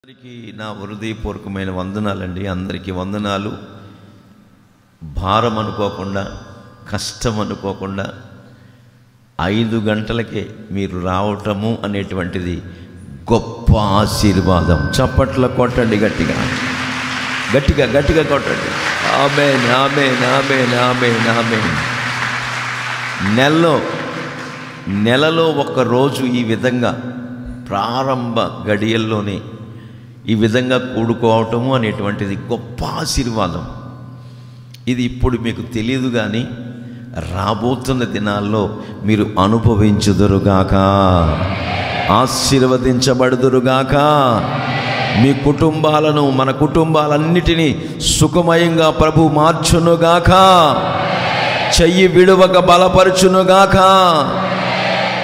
అందరికీ నా హృదయపూర్వకమైన వందనాలండి. అందరికీ వందనాలు. భారం అనుకోకుండా, కష్టం అనుకోకుండా 5 గంటలకే మీరు రావటము అనేటువంటిది గొప్ప ఆశీర్వాదం. చప్పట్ల కొట్టండి, గట్టిగా గట్టిగా గట్టిగా కొట్టండి. ఆమేన్, ఆమేన్, ఆమేన్, ఆమేన్, ఆమేన్. నెలలో ఒక రోజు ఈ విధంగా ప్రారంభ గడియల్లోనే ఈ విధంగా కూడుకోవటము అనేటువంటిది గొప్ప ఆశీర్వాదం. ఇది ఇప్పుడు మీకు తెలియదు, కానీ రాబోతున్న దినాల్లో మీరు అనుభవించుదురుగాక, ఆశీర్వదించబడుదురుగాక. మీ కుటుంబాలను, మన కుటుంబాలన్నిటినీ సుఖమయంగా ప్రభు మార్చునుగాక, చెయ్యి విడువక బలపరచునుగాక.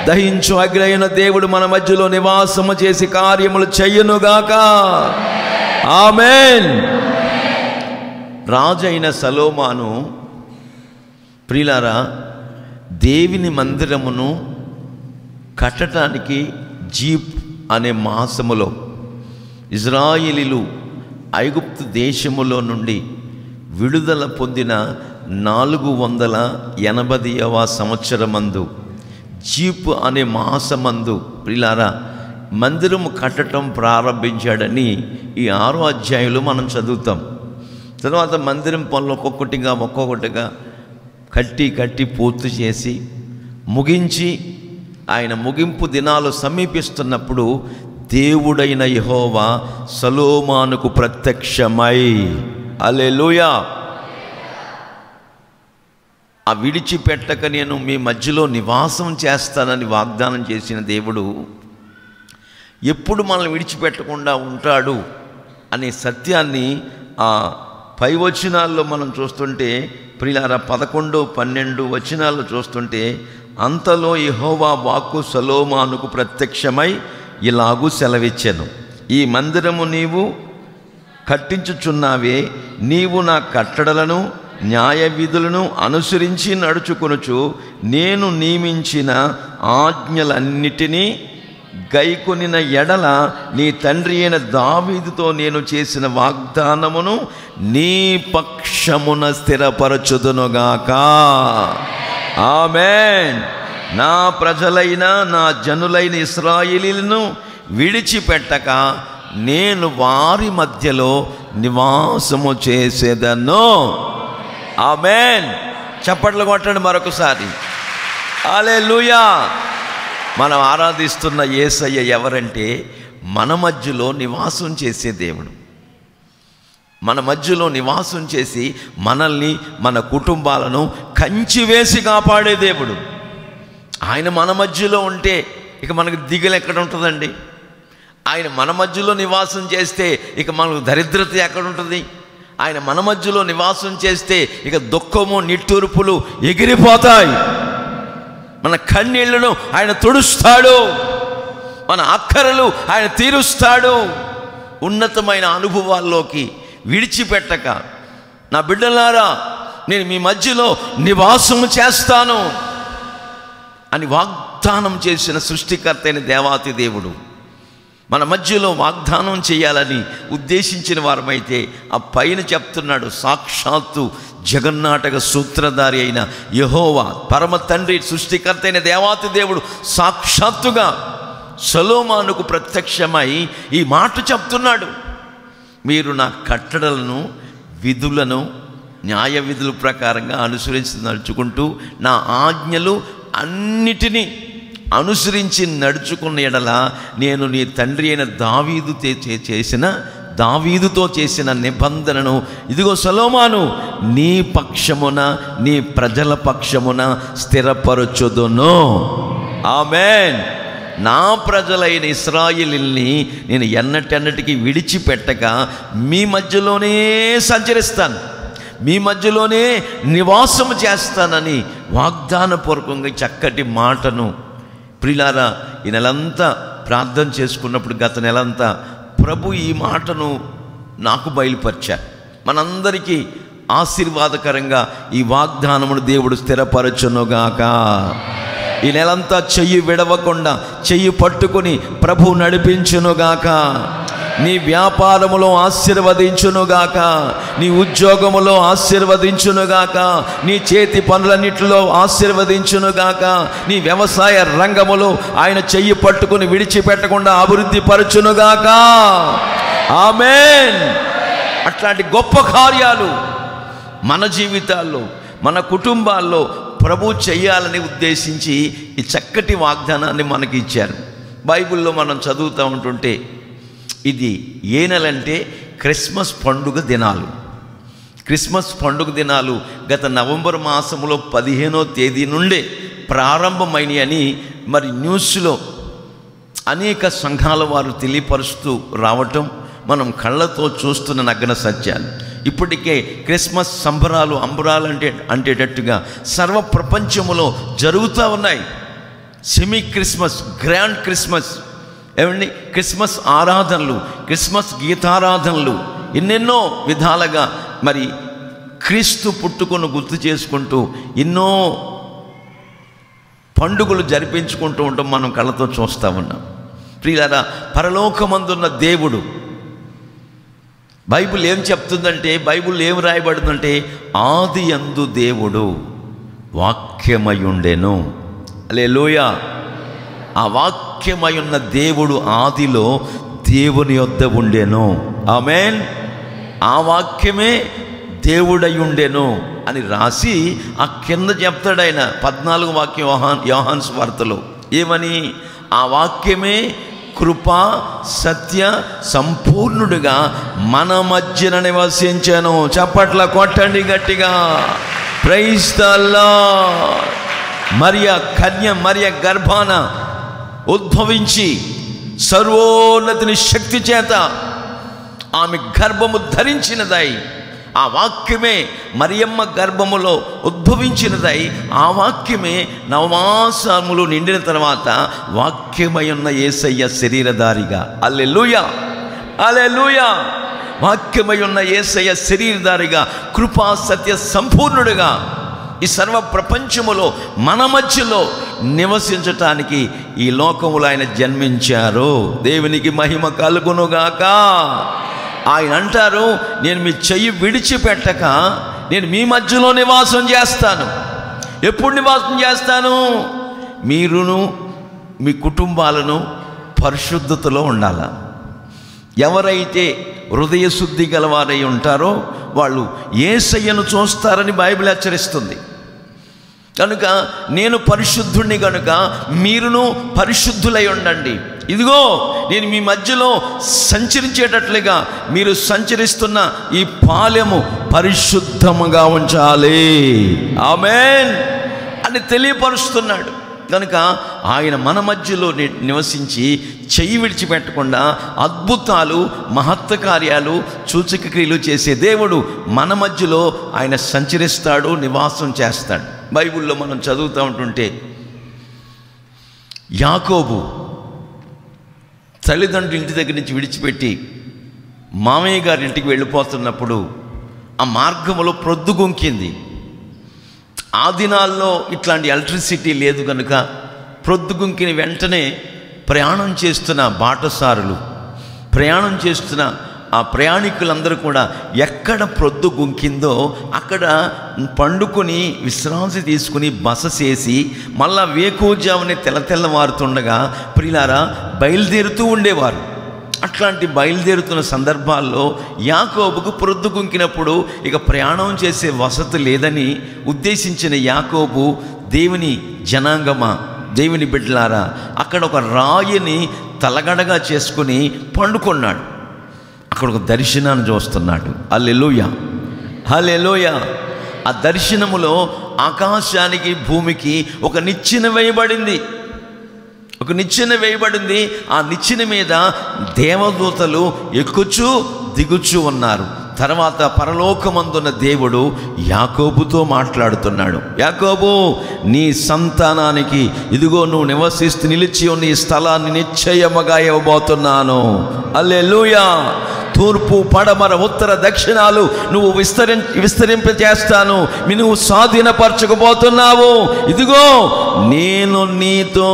దహించు అగ్రయైన దేవుడు మన మధ్యలో నివాసము చేసి కార్యములు చెయ్యునుగాక. ఆమేన్. రాజైన సొలొమోను ప్రియులారా, దేవుని మందిరమును కట్టడానికి జీప్ అనే మాసములో ఇజ్రాయేలీలు ఐగుప్తు దేశములో నుండి విడుదల పొందిన 480వ సంవత్సరమందు జీప్ అనే మాసమందు ప్రియులారా మందిరము కట్టడం ప్రారంభించాడని ఈ 6వ అధ్యాయంలో మనం చదువుతాం. తర్వాత మందిరం పనులు ఒక్కొక్కటిగా కట్టి పూర్తి చేసి ముగించి ఆయన ముగింపు దినాలు సమీపిస్తున్నప్పుడు దేవుడైన యెహోవా సొలొమోనుకు ప్రత్యక్షమై, హల్లెలూయా, ఆ విడిచిపెట్టక నేను మీ మధ్యలో నివాసం చేస్తానని వాగ్దానం చేసిన దేవుడు ఎప్పుడు మనల్ని విడిచిపెట్టకుండా ఉంటాడు అనే సత్యాన్ని ఆ పై వచనాల్లో మనం చూస్తుంటే ప్రియులారా 11, 12 వచనాల్లో చూస్తుంటే, అంతలో యెహోవా వాక్కు సొలొమోనుకు ప్రత్యక్షమై ఇలాగూ సెలవిచ్చెను, ఈ మందిరము నీవు కట్టించుచున్నావే, నీవు నా కట్టడలను న్యాయ విధులను అనుసరించి నడుచుకొనుచు నేను నియమించిన ఆజ్ఞలన్నిటినీ గైకొనిన ఎడల నీ తండ్రి అయిన దావీదుతో నేను చేసిన వాగ్దానమును నీ పక్షమున స్థిరపరచుదునుగాక. ఆమేన్. నా ప్రజలైన నా జనులైన ఇశ్రాయేలీయులను విడిచిపెట్టక నేను వారి మధ్యలో నివాసము చేసేదను. ఆమేన్. చప్పట్లు కొట్టండి మరొకసారి. హల్లెలూయా. మనం ఆరాధిస్తున్న యేసయ్య ఎవరంటే మన మధ్యలో నివాసం చేసే దేవుడు. మన మధ్యలో నివాసం చేసి మనల్ని, మన కుటుంబాలను కంచి వేసి కాపాడే దేవుడు. ఆయన మన మధ్యలో ఉంటే ఇక మనకు దిగులు ఎక్కడ ఉంటుందండి? ఆయన మన మధ్యలో నివాసం చేస్తే ఇక మనకు దరిద్రత ఎక్కడ ఉంటుంది? ఆయన మన మధ్యలో నివాసం చేస్తే ఇక దుఃఖము, నిట్టూర్పులు ఎగిరిపోతాయి. మన కన్నీళ్లను ఆయన తుడుస్తాడు, మన అక్కరలు ఆయన తీరుస్తాడు. ఉన్నతమైన అనుభవాల్లోకి విడిచిపెట్టక, నా బిడ్డలారా నేను మీ మధ్యలో నివాసము చేస్తాను అని వాగ్దానం చేసిన సృష్టికర్త అయిన దేవాతి దేవుడు మన మధ్యలో వాగ్దానం చేయాలని ఉద్దేశించిన వారమైతే ఆ పైన చెప్తున్నాడు, సాక్షాత్తు జగన్నాటక సూత్రధారి అయిన యెహోవా పరమ తండ్రి సృష్టికర్త అయిన దేవాతి దేవుడు సాక్షాత్తుగా సొలొమోనుకు ప్రత్యక్షమై ఈ మాట చెప్తున్నాడు, మీరు నా కట్టడలను, విధులను, న్యాయ విధుల ప్రకారంగా అనుసరించి నడుచుకుంటూ నా ఆజ్ఞలు అన్నిటినీ అనుసరించి నడుచుకున్న ఎడల నేను నీ తండ్రి అయిన దావీదుతో చేసిన నిబంధనను ఇదిగో సొలొమోను నీ పక్షమున, నీ ప్రజల పక్షమున స్థిరపరచుదును. ఆమేన్. నా ప్రజలైన ఇశ్రాయేలీయుల్ని నేను ఎన్నటెన్నటికీ విడిచిపెట్టక మీ మధ్యలోనే సంచరిస్తాను, మీ మధ్యలోనే నివాసము చేస్తానని వాగ్దానపూర్వకంగా చక్కటి మాటను ప్రియులారా ఈ నెలంతా ప్రార్థన చేసుకున్నప్పుడు, గత నెలంతా ప్రభు ఈ మాటను నాకు బయలుపరిచారు. మనందరికీ ఆశీర్వాదకరంగా ఈ వాగ్దానమును దేవుడు స్థిరపరచునుగాక. ఈ నెలంతా చెయ్యి విడవకుండా చెయ్యి పట్టుకుని ప్రభు నడిపించునుగాక. నీ వ్యాపారములో ఆశీర్వదించునుగాక, నీ ఉద్యోగములో ఆశీర్వదించునుగాక, నీ చేతి పనులన్నిటిలో ఆశీర్వదించునుగాక, నీ వ్యవసాయ రంగములో ఆయన చెయ్యి పట్టుకుని విడిచిపెట్టకుండా అభివృద్ధి పరచునుగాక. ఆమేన్. అట్లాంటి గొప్ప కార్యాలు మన జీవితాల్లో, మన కుటుంబాల్లో ప్రభు చెయ్యాలని ఉద్దేశించి ఈ చక్కటి వాగ్దానాన్ని మనకి ఇచ్చారు. బైబిల్లో మనం చదువుతూ ఉంటుంటే ఇది ఏ నెలంటే క్రిస్మస్ పండుగ దినాలు. క్రిస్మస్ పండుగ దినాలు గత నవంబర్ మాసంలో 15వ తేదీ నుండే ప్రారంభమైనవి అని మరి న్యూస్లో అనేక సంఘాల వారు తెలియపరుస్తూ రావటం మనం కళ్ళతో చూస్తున్న నగ్న సత్యాలు. ఇప్పటికే క్రిస్మస్ సంబరాలు అంబరాలు అంటేటట్టుగా సర్వ ప్రపంచంలో జరుగుతూ ఉన్నాయి. సెమీ క్రిస్మస్, గ్రాండ్ క్రిస్మస్, ఏమండి, క్రిస్మస్ ఆరాధనలు, క్రిస్మస్ గీతారాధనలు, ఎన్నెన్నో విధాలుగా మరి క్రీస్తు పుట్టుకను గుర్తు చేసుకుంటూ ఎన్నో పండుగలు జరిపించుకుంటూ ఉంటాం, మనం కళ్ళతో చూస్తూ ఉన్నాం. ప్రియులారా, పరలోకమందున్న దేవుడు, బైబిల్ ఏం చెప్తుందంటే, బైబిల్ ఏం రాయబడిందంటే, ఆది యందు దేవుడు వాక్యమయుండెను. హల్లెలూయా. ఆ వాక్యమయున్న దేవుడు ఆదిలో దేవుని యొద్ద ఉండెను. ఆమేన్. ఆ వాక్యమే దేవుడై ఉండెను అని రాసి ఆ కింద చెప్తాడు ఆయన 14వ వాక్యం యోహాను సువార్తలో ఏమని, ఆ వాక్యమే కృపా సత్య సంపూర్ణుడుగా మన మధ్యన నివసించాను. చప్పట్ల కొట్టండి గట్టిగా. Praise the lord. మరియ గర్భాన ఉద్భవించి సర్వోన్నతిని శక్తి చేత ఆమె గర్భము ధరించినదై, ఆ వాక్యమే మరియమ్మ గర్భములో ఉద్భవించినదై, ఆ వాక్యమే నవమాసములు నిండిన తర్వాత వాక్యమయున్న యేసయ్య శరీరధారిగా, హల్లెలూయా హల్లెలూయా, వాక్యమయున్న యేసయ్య శరీరధారిగా కృపా సత్య సంపూర్ణుడుగా ఈ సర్వ ప్రపంచములో మన మధ్యలో నివసించటానికి ఈ లోకములో ఆయన జన్మించారు. దేవునికి మహిమ కలుగునుగాక. ఆయన అంటారు, నేను మీ చెయ్యి విడిచిపెట్టక నేను మీ మధ్యలో నివాసం చేస్తాను. ఎప్పుడు నివాసం చేస్తాను? మీరును మీ కుటుంబాలను పరిశుద్ధతలో ఉండాల. ఎవరైతే హృదయ శుద్ధి గలవారై ఉంటారో వాళ్ళు యేసయ్యను చూస్తారని బైబిల్ హెచ్చరిస్తుంది. కనుక నేను పరిశుద్ధుణ్ణి కనుక మీరును పరిశుద్ధులై ఉండండి. ఇదిగో నేను మీ మధ్యలో సంచరించేటట్లుగా మీరు సంచరిస్తున్న ఈ పాలెము పరిశుద్ధముగా ఉంచాలి. ఆమేన్ అని తెలియపరుస్తున్నాడు. కనుక ఆయన మన మధ్యలో నివసించి చెయ్యి విడిచిపెట్టకుండా అద్భుతాలు, మహత్త కార్యాలు, సూచక క్రియలు చేసే దేవుడు మన మధ్యలో ఆయన సంచరిస్తాడు, నివాసం చేస్తాడు. బైబిల్లో మనం చదువుతూ ఉంటుంటే యాకోబు తల్లిదండ్రుల ఇంటి దగ్గర నుంచి విడిచిపెట్టి మామయ్య గారి ఇంటికి వెళ్ళిపోతున్నప్పుడు ఆ మార్గంలో ప్రొద్దుగుంకింది. ఆ దినాల్లో ఇట్లాంటి ఎలక్ట్రిసిటీ లేదు కనుక ప్రొద్దుగుంకిన వెంటనే ప్రయాణం చేస్తున్న బాటసారులు, ప్రయాణం చేస్తున్న ఆ ప్రయాణికులందరూ కూడా ఎక్కడ ప్రొద్దు గుంకిందో అక్కడ పండుకొని విశ్రాంతి తీసుకుని బస చేసి మళ్ళా వేకువజామునే తెల్లవారుతుండగా ప్రియులారా బయలుదేరుతూ ఉండేవారు. అట్లాంటి బయలుదేరుతున్న సందర్భాల్లో యాకోబుకు ప్రొద్దు గుంకినప్పుడు ఇక ప్రయాణం చేసే వసతి లేదని ఉద్దేశించిన యాకోబు, దేవుని జనాంగమా, దేవుని బిడ్డలారా, అక్కడ ఒక రాయిని తలగడగా చేసుకుని పండుకున్నాడు. అక్కడ ఒక దర్శనాన్ని చూస్తున్నాడు. హల్లెలూయా హల్లెలూయా. ఆ దర్శనములో ఆకాశానికి భూమికి ఒక నిచ్చెన వేయబడింది. ఒక నిచ్చెన వేయబడింది. ఆ నిచ్చెన మీద దేవదూతలు ఎక్కుచూ దిగుచూ ఉన్నారు. తర్వాత పరలోకమందున్న దేవుడు యాకోబుతో మాట్లాడుతున్నాడు. యాకోబు, నీ సంతానానికి ఇదిగో నువ్వు నివసిస్తూ నిలిచి ఉన్న ఈ స్థలాన్ని నిశ్చయముగా ఇవ్వబోతున్నాను. హల్లెలూయా. తూర్పు పడమర ఉత్తర దక్షిణాలు నువ్వు విస్తరింపజేస్తాను, నువ్వు స్వాధీనపరచకపోతున్నావు. ఇదిగో నేను నీతో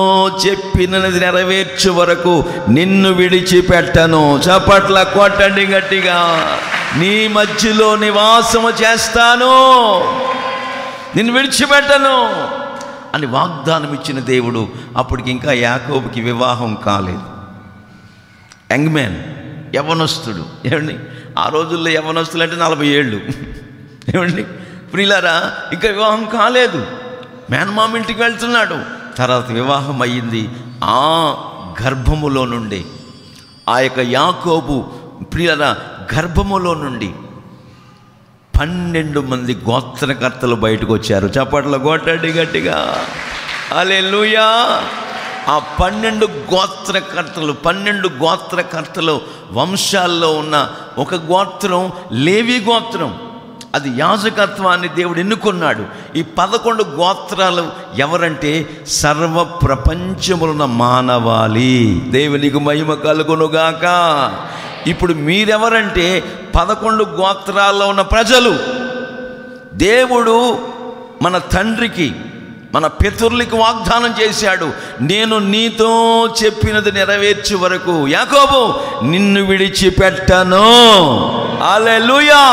చెప్పినది నెరవేర్చు వరకు నిన్ను విడిచిపెట్టను. చప్పట్ల కొట్టండి గట్టిగా. నీ మధ్యలో నివాసము చేస్తాను, నిన్ను విడిచిపెట్టను అని వాగ్దానం ఇచ్చిన దేవుడు. అప్పటికి ఇంకా యాకోబుకి వివాహం కాలేదు. యంగ్ మ్యాన్, యవనస్తుడు. ఏమండి, ఆ రోజుల్లో యవనస్తులు అంటే 40 ఏళ్ళు. ఏమండి ప్రియులారా, ఇంకా వివాహం కాలేదు. మేనమామ ఇంటికి వెళ్తున్నాడు. తర్వాత వివాహం అయ్యింది. ఆ గర్భములో నుండి, ఆ యొక్క యాకోబు ప్రియులారా గర్భములో నుండి 12 మంది గోత్రకర్తలు బయటకు వచ్చారు. చప్పట్ల కొట్టండి గట్టిగా. హల్లెలూయా. ఆ 12 గోత్రకర్తలు వంశాల్లో ఉన్న ఒక గోత్రం లేవి గోత్రం. అది యాజకత్వాన్ని దేవుడు ఎన్నుకున్నాడు. ఈ 11 గోత్రాలు ఎవరంటే సర్వ ప్రపంచములున్న మానవాళి. దేవునికి మహిమ కలుగునుగాక. ఇప్పుడు మీరెవరంటే 11 గోత్రాల్లో ఉన్న ప్రజలు. దేవుడు మన తండ్రికి, మన పితరులకి వాగ్దానం చేశాడు, నేను నీతో చెప్పినది నెరవేర్చే వరకు యాకోబు నిన్ను విడిచిపెట్టను. హల్లెలూయా.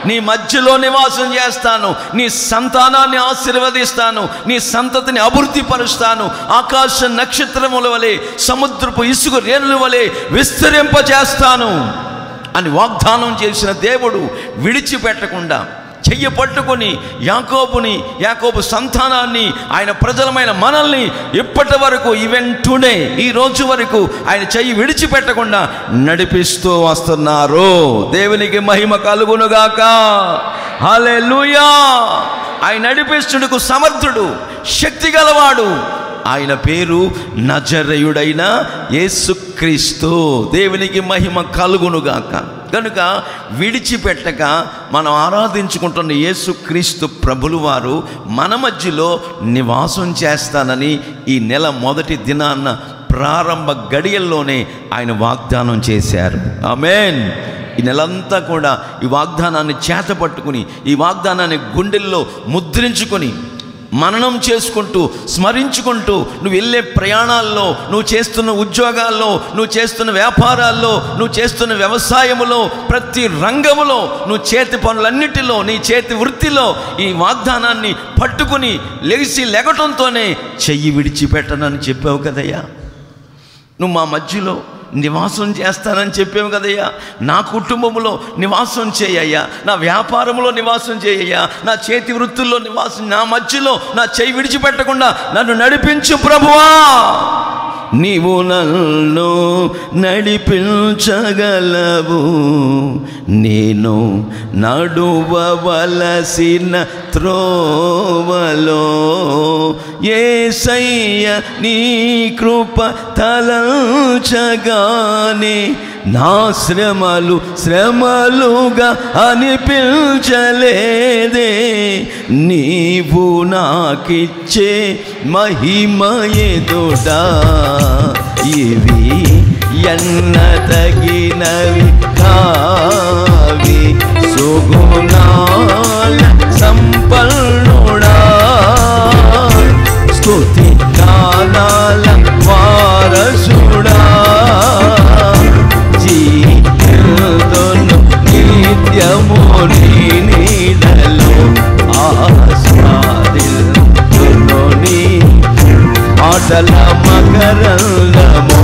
నీ మధ్యలో నివాసం చేస్తాను, నీ సంతానాన్ని ఆశీర్వదిస్తాను, నీ సంతతిని అభివృద్ధి పరుస్తాను, ఆకాశ నక్షత్రముల వలె సముద్రపు ఇసుక రేణుల వలె విస్తరింపజేస్తాను అని వాగ్దానం చేసిన దేవుడు విడిచిపెట్టకుండా చెయ్యి పట్టుకొని యాకోబు సంతానాన్ని, ఆయన ప్రజలమైన మనల్ని ఇప్పటి వరకు ఈవెన్ టుడే ఈ రోజు వరకు ఆయన చెయ్యి విడిచిపెట్టకుండా నడిపిస్తూ వస్తున్నారు. దేవునికి మహిమ కలుగునుగాక. హల్లెలూయా. ఆయన నడిపిస్తుడుకు సమర్థుడు, శక్తి గలవాడు. ఆయన పేరు నజరేయుడైన యేసుక్రీస్తు. దేవునికి మహిమ కలుగునుగాక. కనుక విడిచిపెట్టక మనం ఆరాధించుకుంటున్న యేసుక్రీస్తు ప్రభులు వారు మన మధ్యలో నివాసం చేస్తానని ఈ నెల మొదటి దినాన్న ప్రారంభ గడియల్లోనే ఆయన వాగ్దానం చేశారు. ఆమేన్. ఈ నెలంతా కూడా ఈ వాగ్దానాన్ని చేతపట్టుకుని, ఈ వాగ్దానాన్ని గుండెల్లో ముద్రించుకొని, మననం చేసుకుంటూ, స్మరించుకుంటూ, నువ్వు వెళ్ళే ప్రయాణాల్లో, నువ్వు చేస్తున్న ఉద్యోగాల్లో, నువ్వు చేస్తున్న వ్యాపారాల్లో, నువ్వు చేస్తున్న వ్యవసాయములో, ప్రతి రంగములో, నువ్వు చేతి పనులన్నిటిలో, నీ చేతి వృత్తిలో ఈ వాగ్దానాన్ని పట్టుకుని లెగటంతోనే చెయ్యి విడిచిపెట్టనని చెప్పావు కదయ్యా. నువ్వు మా మధ్యలో నివాసం చేస్తానని చెప్పావు కదయ్యా. నా కుటుంబంలో నివాసం చేయయ్యా, నా వ్యాపారంలో నివాసం చేయయ్యా, నా చేతి వృత్తుల్లో నివాసం, నా మధ్యలో నా చెయ్యి విడిచిపెట్టకుండా నన్ను నడిపించు ప్రభువా. నీవు నన్ను నడిపించగలవు, నేను నడువవలసిన త్రోవలో యేసయ్య నీ కృప తలంచగానే నా శ్రమలుగా అనిపించలేదే. నీవు నాకిచ్చే మహిమ ఎదుట ఇవి ఎన్నదగినవి కావి. సుగుణాల సంపన్నుడా, స్తుతి గానాల వారసుడా, జీవితమును నిత్యము నీ నీడలో ఆస్వాదించును. నీ మాటల మకరందము,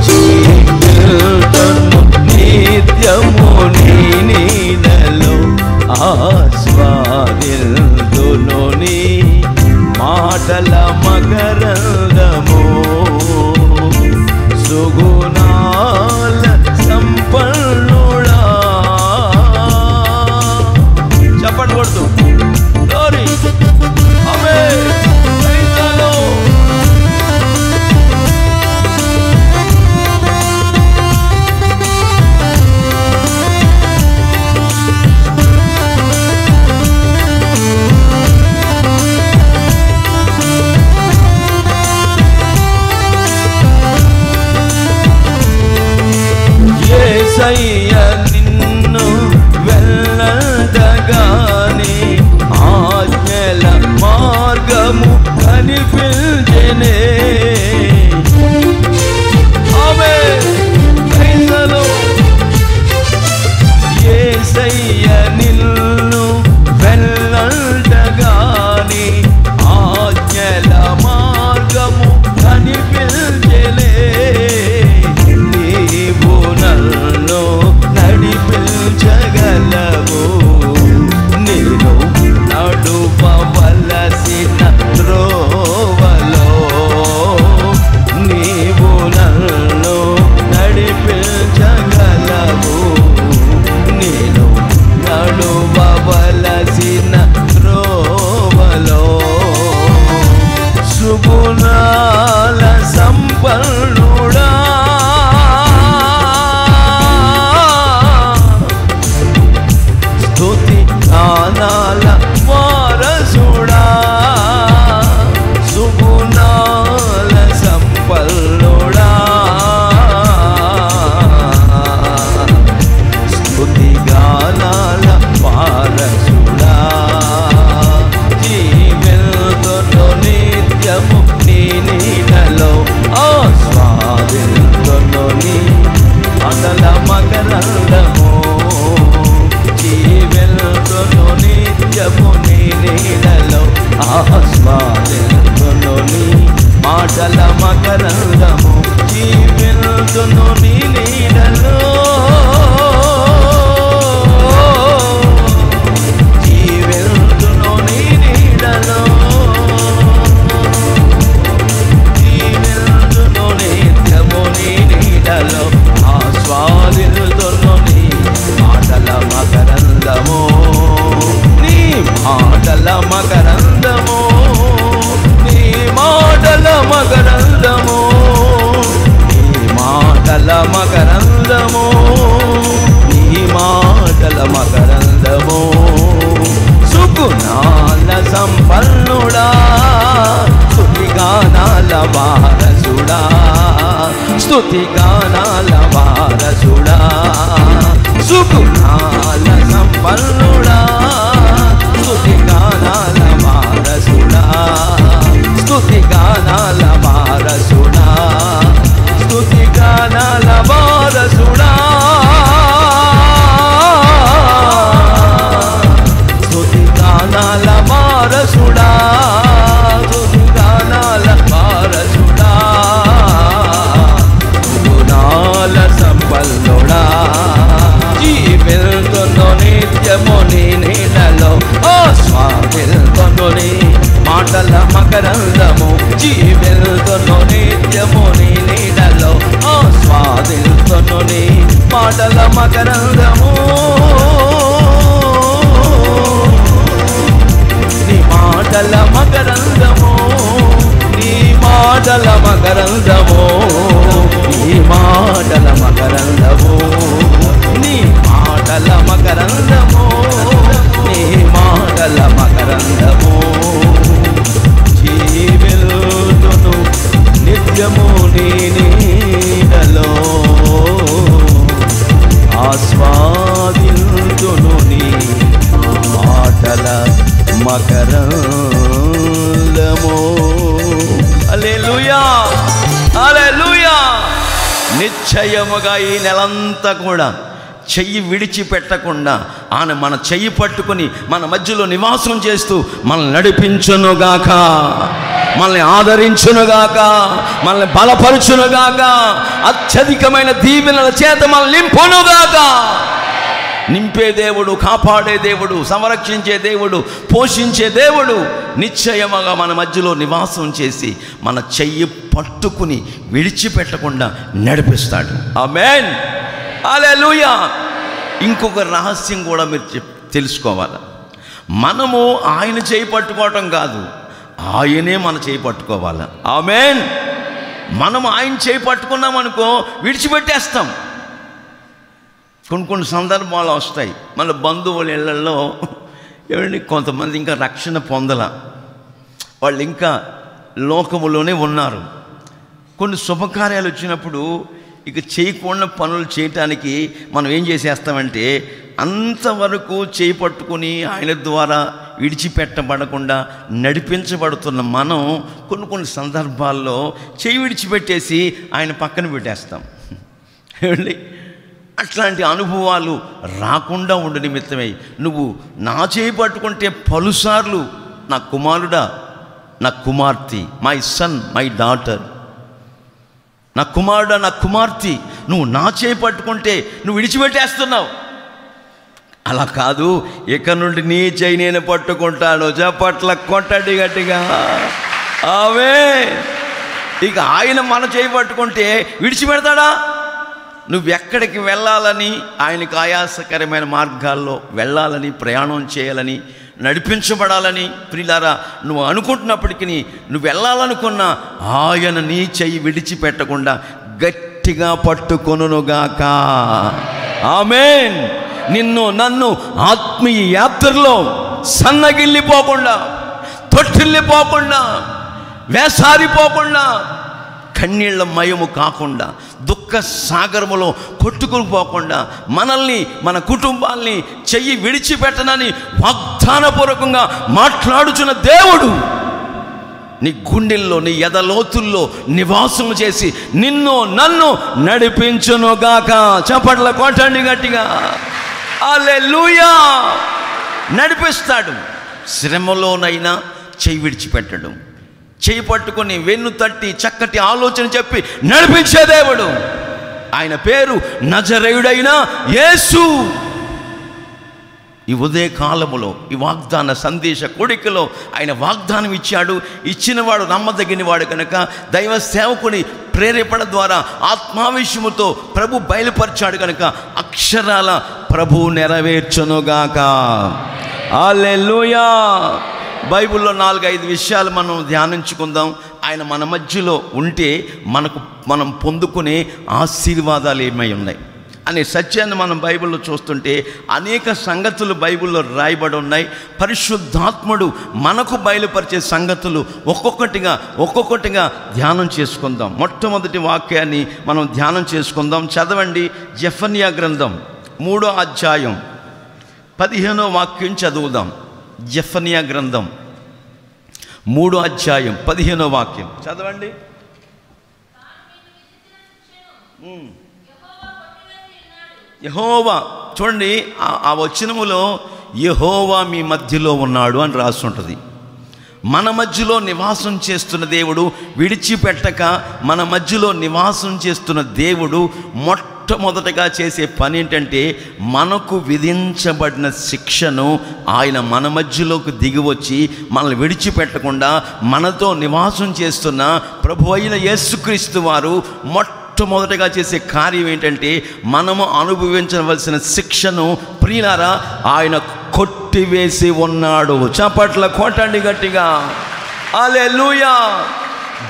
జీవితమును నిత్యము నీ నీడలో ఆస్వాదించును. నీ మాటల మకరందము, సుగుణాల సంపన్నుడా. చప్పట్లు కొడుతూ గ్లోరీ. ఆమేన్. యేసయ్య నిన్ను వెళ్ళండగానే ఆజ్ఞల మార్గము కనిపించెనే. ఆమేన్. క్రైస్తవులు యేసయ్య నిన్ను వెళ్ళండగానే ఆజ్ఞల మార్గము కనిపించెనే. నీవు నన్ను నడిపించగలవు, నేను నడుపవలసిన త్రోవలో. నీవు నన్ను నడిపించగలవు, నేను నడుపవలసిన త్రోవలో. సుగుణాల సంపన్నుడా, స్తుతి గానాల వారసుడా. సుగుణాల సంపన్నుడా, స్తుతి గానాల వారసుడా. జీవితంలో నిత్యము నీ నీడలో ఆస్వాదింతును నీ అదల మకరందము. జీవితంలో నిత్యము నీ నీడలో ఆస్వాదింతును నీ మాటల మకరందము. జీవితంలో నీ నీడలో, జీవితంలో నీ నీడలో, జీవితంలో నిత్యము నీ నీడలో ఆస్వాదింతును నీ మాటల మకరందము. నీ మాటల మకరందము, నీ మాటల మకరందము, నీ మాటల మకరందము, నీ మాటల మకరందము. సుగుణాల సంపన్నుడా, స్తుతి గానాల వారసుడా. స్తుతి గానాల వారసుడా. సుగుణాల సంపన్నుడా, స్తుతి గానాల వారసుడా. స్తుతి గానాల వారసుడా. స్తుతి గానాల వారసుడా. స్తుతి గానాల వారసుడా. స్తుతి గానాల వారసుడా. గుణాల సంపన్నుడా, జీవితంలో నిత్యము నీ నీడలో ఆస్వాదింతును నీ మాటల మకరందము. జీవితంలో నిత్యము నీ నీడలో ఆస్వాదింతును నీ మాటల మకరందము. నీ మాటల మకరందము, నీ మాటల మకరందము, నీ మాటల మకరందము, నీ మాటల మకరందము, నీ మాటల మకరందము. జీవితును నిత్యము నీ నీడలో ఆస్వాదింతును నీ మాటల మకరందము. హల్లెలూయా, హల్లెలూయా. నిశ్చయముగా ఈ నెలంతా కూడా చెయ్యి విడిచిపెట్టకుండా ఆయన మన చెయ్యి పట్టుకుని మన మధ్యలో నివాసం చేస్తూ మనల్ని నడిపించునుగాక, మనల్ని ఆదరించునుగాక, మనల్ని బలపరుచునుగాక, అత్యధికమైన దీవెనల చేత మనల్ని నింపునుగాక. నింపే దేవుడు, కాపాడే దేవుడు, సంరక్షించే దేవుడు, పోషించే దేవుడు నిశ్చయముగా మన మధ్యలో నివాసం చేసి మన చెయ్యి పట్టుకుని విడిచిపెట్టకుండా నడిపిస్తాడు. ఆమేన్, హల్లెలూయా. ఇంకొక రహస్యం కూడా మీరు తెలుసుకోవాలి. మనము ఆయన చేయి పట్టుకోవటం కాదు, ఆయనే మన చేయి పట్టుకోవాలి. ఆమేన్. మనం ఆయన చేయి పట్టుకున్నామనుకో విడిచిపెట్టేస్తాం. కొన్ని సందర్భాలు వస్తాయి. మన బంధువుల ఇళ్లలో ఏమండి కొంతమంది ఇంకా రక్షణ పొందల, వాళ్ళు ఇంకా లోకములోనే ఉన్నారు. కొన్ని శుభకార్యాలు వచ్చినప్పుడు ఇక చేయకుండా పనులు చేయటానికి మనం ఏం చేసేస్తామంటే అంతవరకు చేయి పట్టుకుని ఆయన ద్వారా విడిచిపెట్టబడకుండా నడిపించబడుతున్న మనం కొన్ని సందర్భాల్లో చేయి విడిచిపెట్టేసి ఆయన పక్కన పెట్టేస్తాం. ఏమండి, అట్లాంటి అనుభవాలు రాకుండా ఉండు నిమిత్తమై నువ్వు నా చేయి పట్టుకుంటే పలుసార్లు నా కుమారుడా, నా కుమార్తె, మై సన్, మై డాటర్, నా కుమారుడా, నా కుమార్తె, నువ్వు నా చేయి పట్టుకుంటే నువ్వు విడిచిపెట్టేస్తున్నావు. అలా కాదు, ఇక నుండి నీ చేయి నేను పట్టుకుంటాను. చప్పట్ల కొట్టండి గట్టిగా. ఆమేన్. ఇక ఆయన మన చేయి పట్టుకుంటే విడిచిపెడతాడా? నువ్వెక్కడికి వెళ్ళాలని, ఆయనకు ఆయాసకరమైన మార్గాల్లో వెళ్ళాలని, ప్రయాణం చేయాలని, నడిపించబడాలని ప్రియులారా నువ్వు అనుకుంటున్నప్పటికీ నువ్వు వెళ్ళాలనుకున్నా ఆయన నీ చెయ్యి విడిచిపెట్టకుండా గట్టిగా పట్టుకొనుగాక. ఆమేన్. నిన్ను నన్ను ఆత్మీయ యాత్రలో సన్నగిల్లిపోకుండా, తొట్టిల్లిపోకుండా, వేసారిపోకుండా, కన్నీళ్ల మయము కాకుండా, దుఃఖ సాగరములో కొట్టుకుని పోకుండా మనల్ని, మన కుటుంబాల్ని చెయ్యి విడిచిపెట్టనని వాగ్దానపూర్వకంగా మాట్లాడుచున్న దేవుడు నీ గుండెల్లో, నీ ఎదలోతుల్లో నివాసం చేసి నిన్ను నన్ను నడిపించునుగాక. చప్పట్ల కొట్టండి గట్టిగా. హల్లెలూయా. నడిపిస్తాడు. శ్రమలోనైనా చెయ్యి విడిచిపెట్టడం, చేయి పట్టుకొని వెన్ను తట్టి చక్కటి ఆలోచన చెప్పి నడిపించే దేవుడు. ఆయన పేరు నజరేయుడైన యేసు. ఈ ఉదయ కాలములో ఈ వాగ్దాన సందేశ కోడికలో ఆయన వాగ్దానం ఇచ్చాడు. ఇచ్చినవాడు నమ్మదగినవాడు కనుక దైవ సేవకుని ప్రేరేపణ ద్వారా ఆత్మావేశముతో ప్రభు బయలుపరిచాడు కనుక అక్షరాల ప్రభు నెరవేర్చునుగాక. హల్లెలూయా. బైబిల్లో 4-5 విషయాలు మనం ధ్యానించుకుందాం. ఆయన మన మధ్యలో ఉంటే మనం పొందుకునే ఆశీర్వాదాలు ఏమై ఉన్నాయి అనే సత్యాన్ని మనం బైబిల్లో చూస్తుంటే అనేక సంగతులు బైబిల్లో రాయబడి ఉన్నాయి. పరిశుద్ధాత్ముడు మనకు బయలుపరిచే సంగతులు ఒక్కొక్కటిగా ధ్యానం చేసుకుందాం. మొట్టమొదటి వాక్యాన్ని మనం ధ్యానం చేసుకుందాం. చదవండి. జెఫన్యా గ్రంథం 3వ అధ్యాయం 15వ వాక్యం చదువుదాం. జెఫన్యా గ్రంథం 3వ అధ్యాయం 15వ వాక్యం చదవండి. యెహోవా, చూడండి ఆ వచనములో యెహోవా మీ మధ్యలో ఉన్నాడు అని రాసి ఉంటుంది. మన మధ్యలో నివాసం చేస్తున్న దేవుడు, విడిచిపెట్టక మన మధ్యలో నివాసం చేస్తున్న దేవుడు మొట్టమొదటగా చేసే పని ఏంటంటే మనకు విధించబడిన శిక్షను ఆయన మన మధ్యలోకి దిగివచ్చి మనల్ని విడిచిపెట్టకుండా మనతో నివాసం చేస్తున్న ప్రభు అయిన యేసుక్రీస్తు వారు మొట్టమొదటగా చేసే కార్యం ఏంటంటే మనము అనుభవించవలసిన శిక్షను ప్రియులారా ఆయన కొట్టివేసి ఉన్నాడు. చప్పట్ల కొట్టండి గట్టిగా. హల్లెలూయా.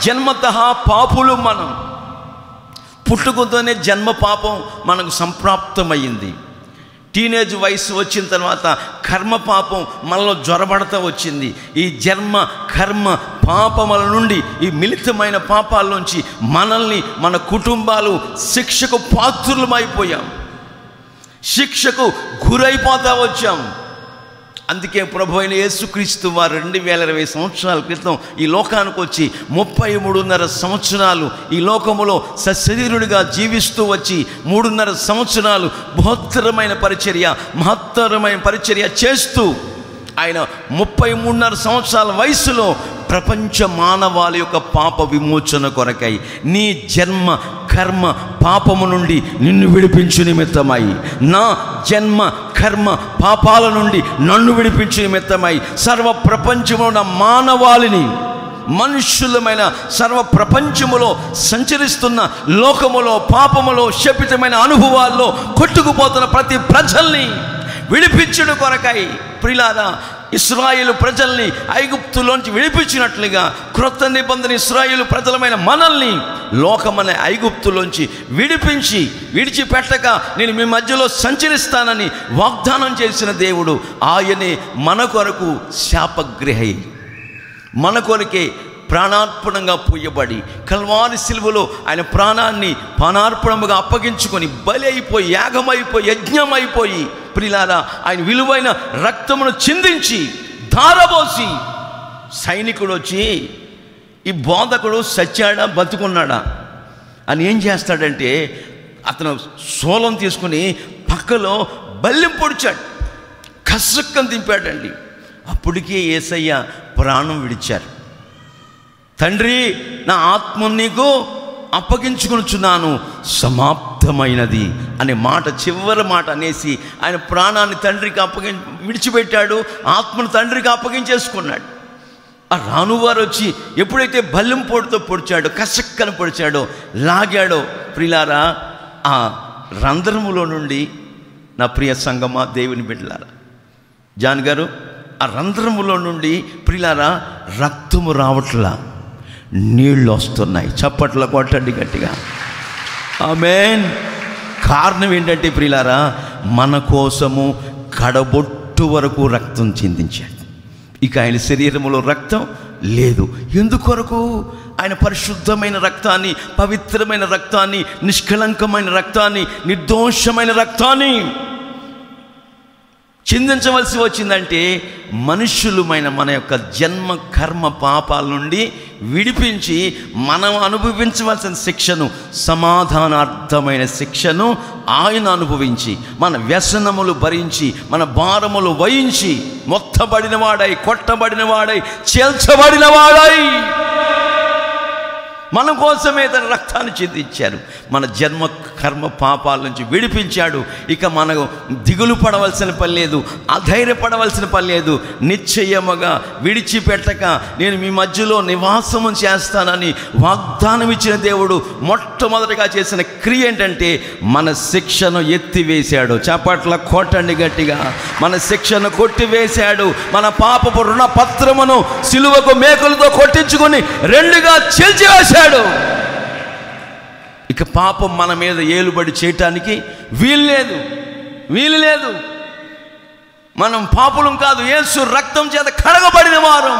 జన్మతః పాపులు మనం. పుట్టుకతోనే జన్మ పాపం మనకు సంప్రాప్తమైంది. టీనేజ్ వయసు వచ్చిన తర్వాత కర్మ పాపం మనలో జ్వరబడతా వచ్చింది. ఈ జన్మ కర్మ పాపముల నుండి, ఈ మిళితమైన పాపాల నుంచి మనల్ని, మన కుటుంబాలు శిక్షకు పాత్రులమైపోయాం, శిక్షకు గురైపోతా వచ్చాం. అందుకే ప్రభు అయిన యేసుక్రీస్తు వారు 2020 సంవత్సరాల క్రితం ఈ లోకానికి వచ్చి 33.5 సంవత్సరాలు ఈ లోకములో సశరీరుడిగా జీవిస్తూ వచ్చి 3.5 సంవత్సరాలు మహత్తరమైన పరిచర్య చేస్తూ ఆయన 33.5 సంవత్సరాల వయసులో ప్రపంచ మానవాళి యొక్క పాప విమోచన కొరకై నీ జన్మ కర్మ పాపము నుండి నిన్ను విడిపించు నిమిత్తమై, నా జన్మ కర్మ పాపాల నుండి నన్ను విడిపించు నిమిత్తమై సర్వ ప్రపంచములో ఉన్న మానవాళిని, మనుష్యులమైన సర్వ ప్రపంచములో సంచరిస్తున్న లోకములో పాపములో శపితమైన అనుభవాల్లో కొట్టుకుపోతున్న ప్రతి ప్రజల్ని విడిపించుడు కొరకై ప్రియులారా ఇశ్రాయేలు ప్రజల్ని ఐగుప్తులోంచి విడిపించినట్లుగా క్రొత్త నిబంధన ఇశ్రాయేలు ప్రజలమైన మనల్ని లోకమనే ఐగుప్తులోంచి విడిచిపెట్టక నేను మీ మధ్యలో సంచరిస్తానని వాగ్దానం చేసిన దేవుడు ఆయనే మన కొరకు శాపగ్రహి, మన కొరకే ప్రాణార్పణంగా పోయబడి కల్వారి సిలువలో ఆయన ప్రాణాన్ని పానార్పణముగా అప్పగించుకొని బలి అయిపోయి, యాగమైపోయి, యజ్ఞమైపోయి, ప్రియులారా ఆయన విలువైన రక్తమును చిందించి ధారపోసి సైనికుడు వచ్చి ఈ బోధకుడు సచ్చాడా బతుకున్నాడా అని ఏం చేస్తాడంటే అతను శూలం తీసుకుని పక్కలో బల్లెం పొడిచాడు, కసక్కని దింపాడండి. అప్పటికే యేసయ్య ప్రాణం విడిచారు. తండ్రి, నా ఆత్మ నీకు అప్పగించుకొనుచున్నాను, సమాప్తమైనది అనే మాట, చివరి మాట అనేసి ఆయన ప్రాణాన్ని తండ్రికి విడిచిపెట్టాడు, ఆత్మను తండ్రికి అప్పగించేసుకున్నాడు. ఆ రానువారు వచ్చి ఎప్పుడైతే బల్లెం పొడితో పొడిచాడో, కసక్కని పొడిచాడో, లాగాడో, ప్రియులారా ఆ రంధ్రములో నుండి, నా ప్రియ సంగమా, దేవుని బిడ్డలారా, జాన్ గారు, ఆ రంధ్రములో నుండి ప్రియులారా రక్తము రావట్లా, నీళ్ళు వస్తున్నాయి. చప్పట్ల కొట్టండి గట్టిగా, ఆమేన్. కారణం ఏంటంటే ప్రియులారా, మన కోసము కడబొట్టు వరకు రక్తం చిందించాడు. ఇక ఆయన శరీరములో రక్తం లేదు. ఎందుకొరకు? ఆయన పరిశుద్ధమైన రక్తాన్ని, పవిత్రమైన రక్తాన్ని, నిష్కళంకమైన రక్తాన్ని, నిర్దోషమైన రక్తాన్ని చిందించవలసి వచ్చిందంటే మనుష్యులమైన మన యొక్క జన్మ కర్మ పాపాల నుండి విడిపించి మనం అనుభవించవలసిన శిక్షను, సమాధానార్థమైన శిక్షను ఆయన అనుభవించి, మన వ్యసనములు భరించి, మన భారములు వహించి, మొత్తబడిన వాడై, కొట్టబడిన వాడై, చేల్చబడిన వాడై మన కోసమే తన రక్తాన్ని చిందించారు. మన జన్మ కర్మ పాపాల నుంచి విడిపించాడు. ఇక మనకు దిగులు పడవలసిన పని లేదు, అధైర్యపడవలసిన పని లేదు. నిశ్చయముగా విడిచిపెట్టక నేను మీ మధ్యలో నివాసము చేస్తానని వాగ్దానం ఇచ్చిన దేవుడు మొట్టమొదటిగా చేసిన క్రియ ఏంటంటే మన శిక్షను ఎత్తివేశాడు. చప్పట్ల కొట్టండి గట్టిగా. మన శిక్షను కొట్టివేశాడు. మన పాపపు రుణపత్రమును సిలువకు మేకులతో కొట్టించుకొని రెండుగా చీల్చివేశాడు. ఇక పాపం మన మీద ఏలుబడి చేయటానికి వీలు లేదు. మనం పాపులం కాదు, యేసు రక్తం చేత కడగబడిన వారం.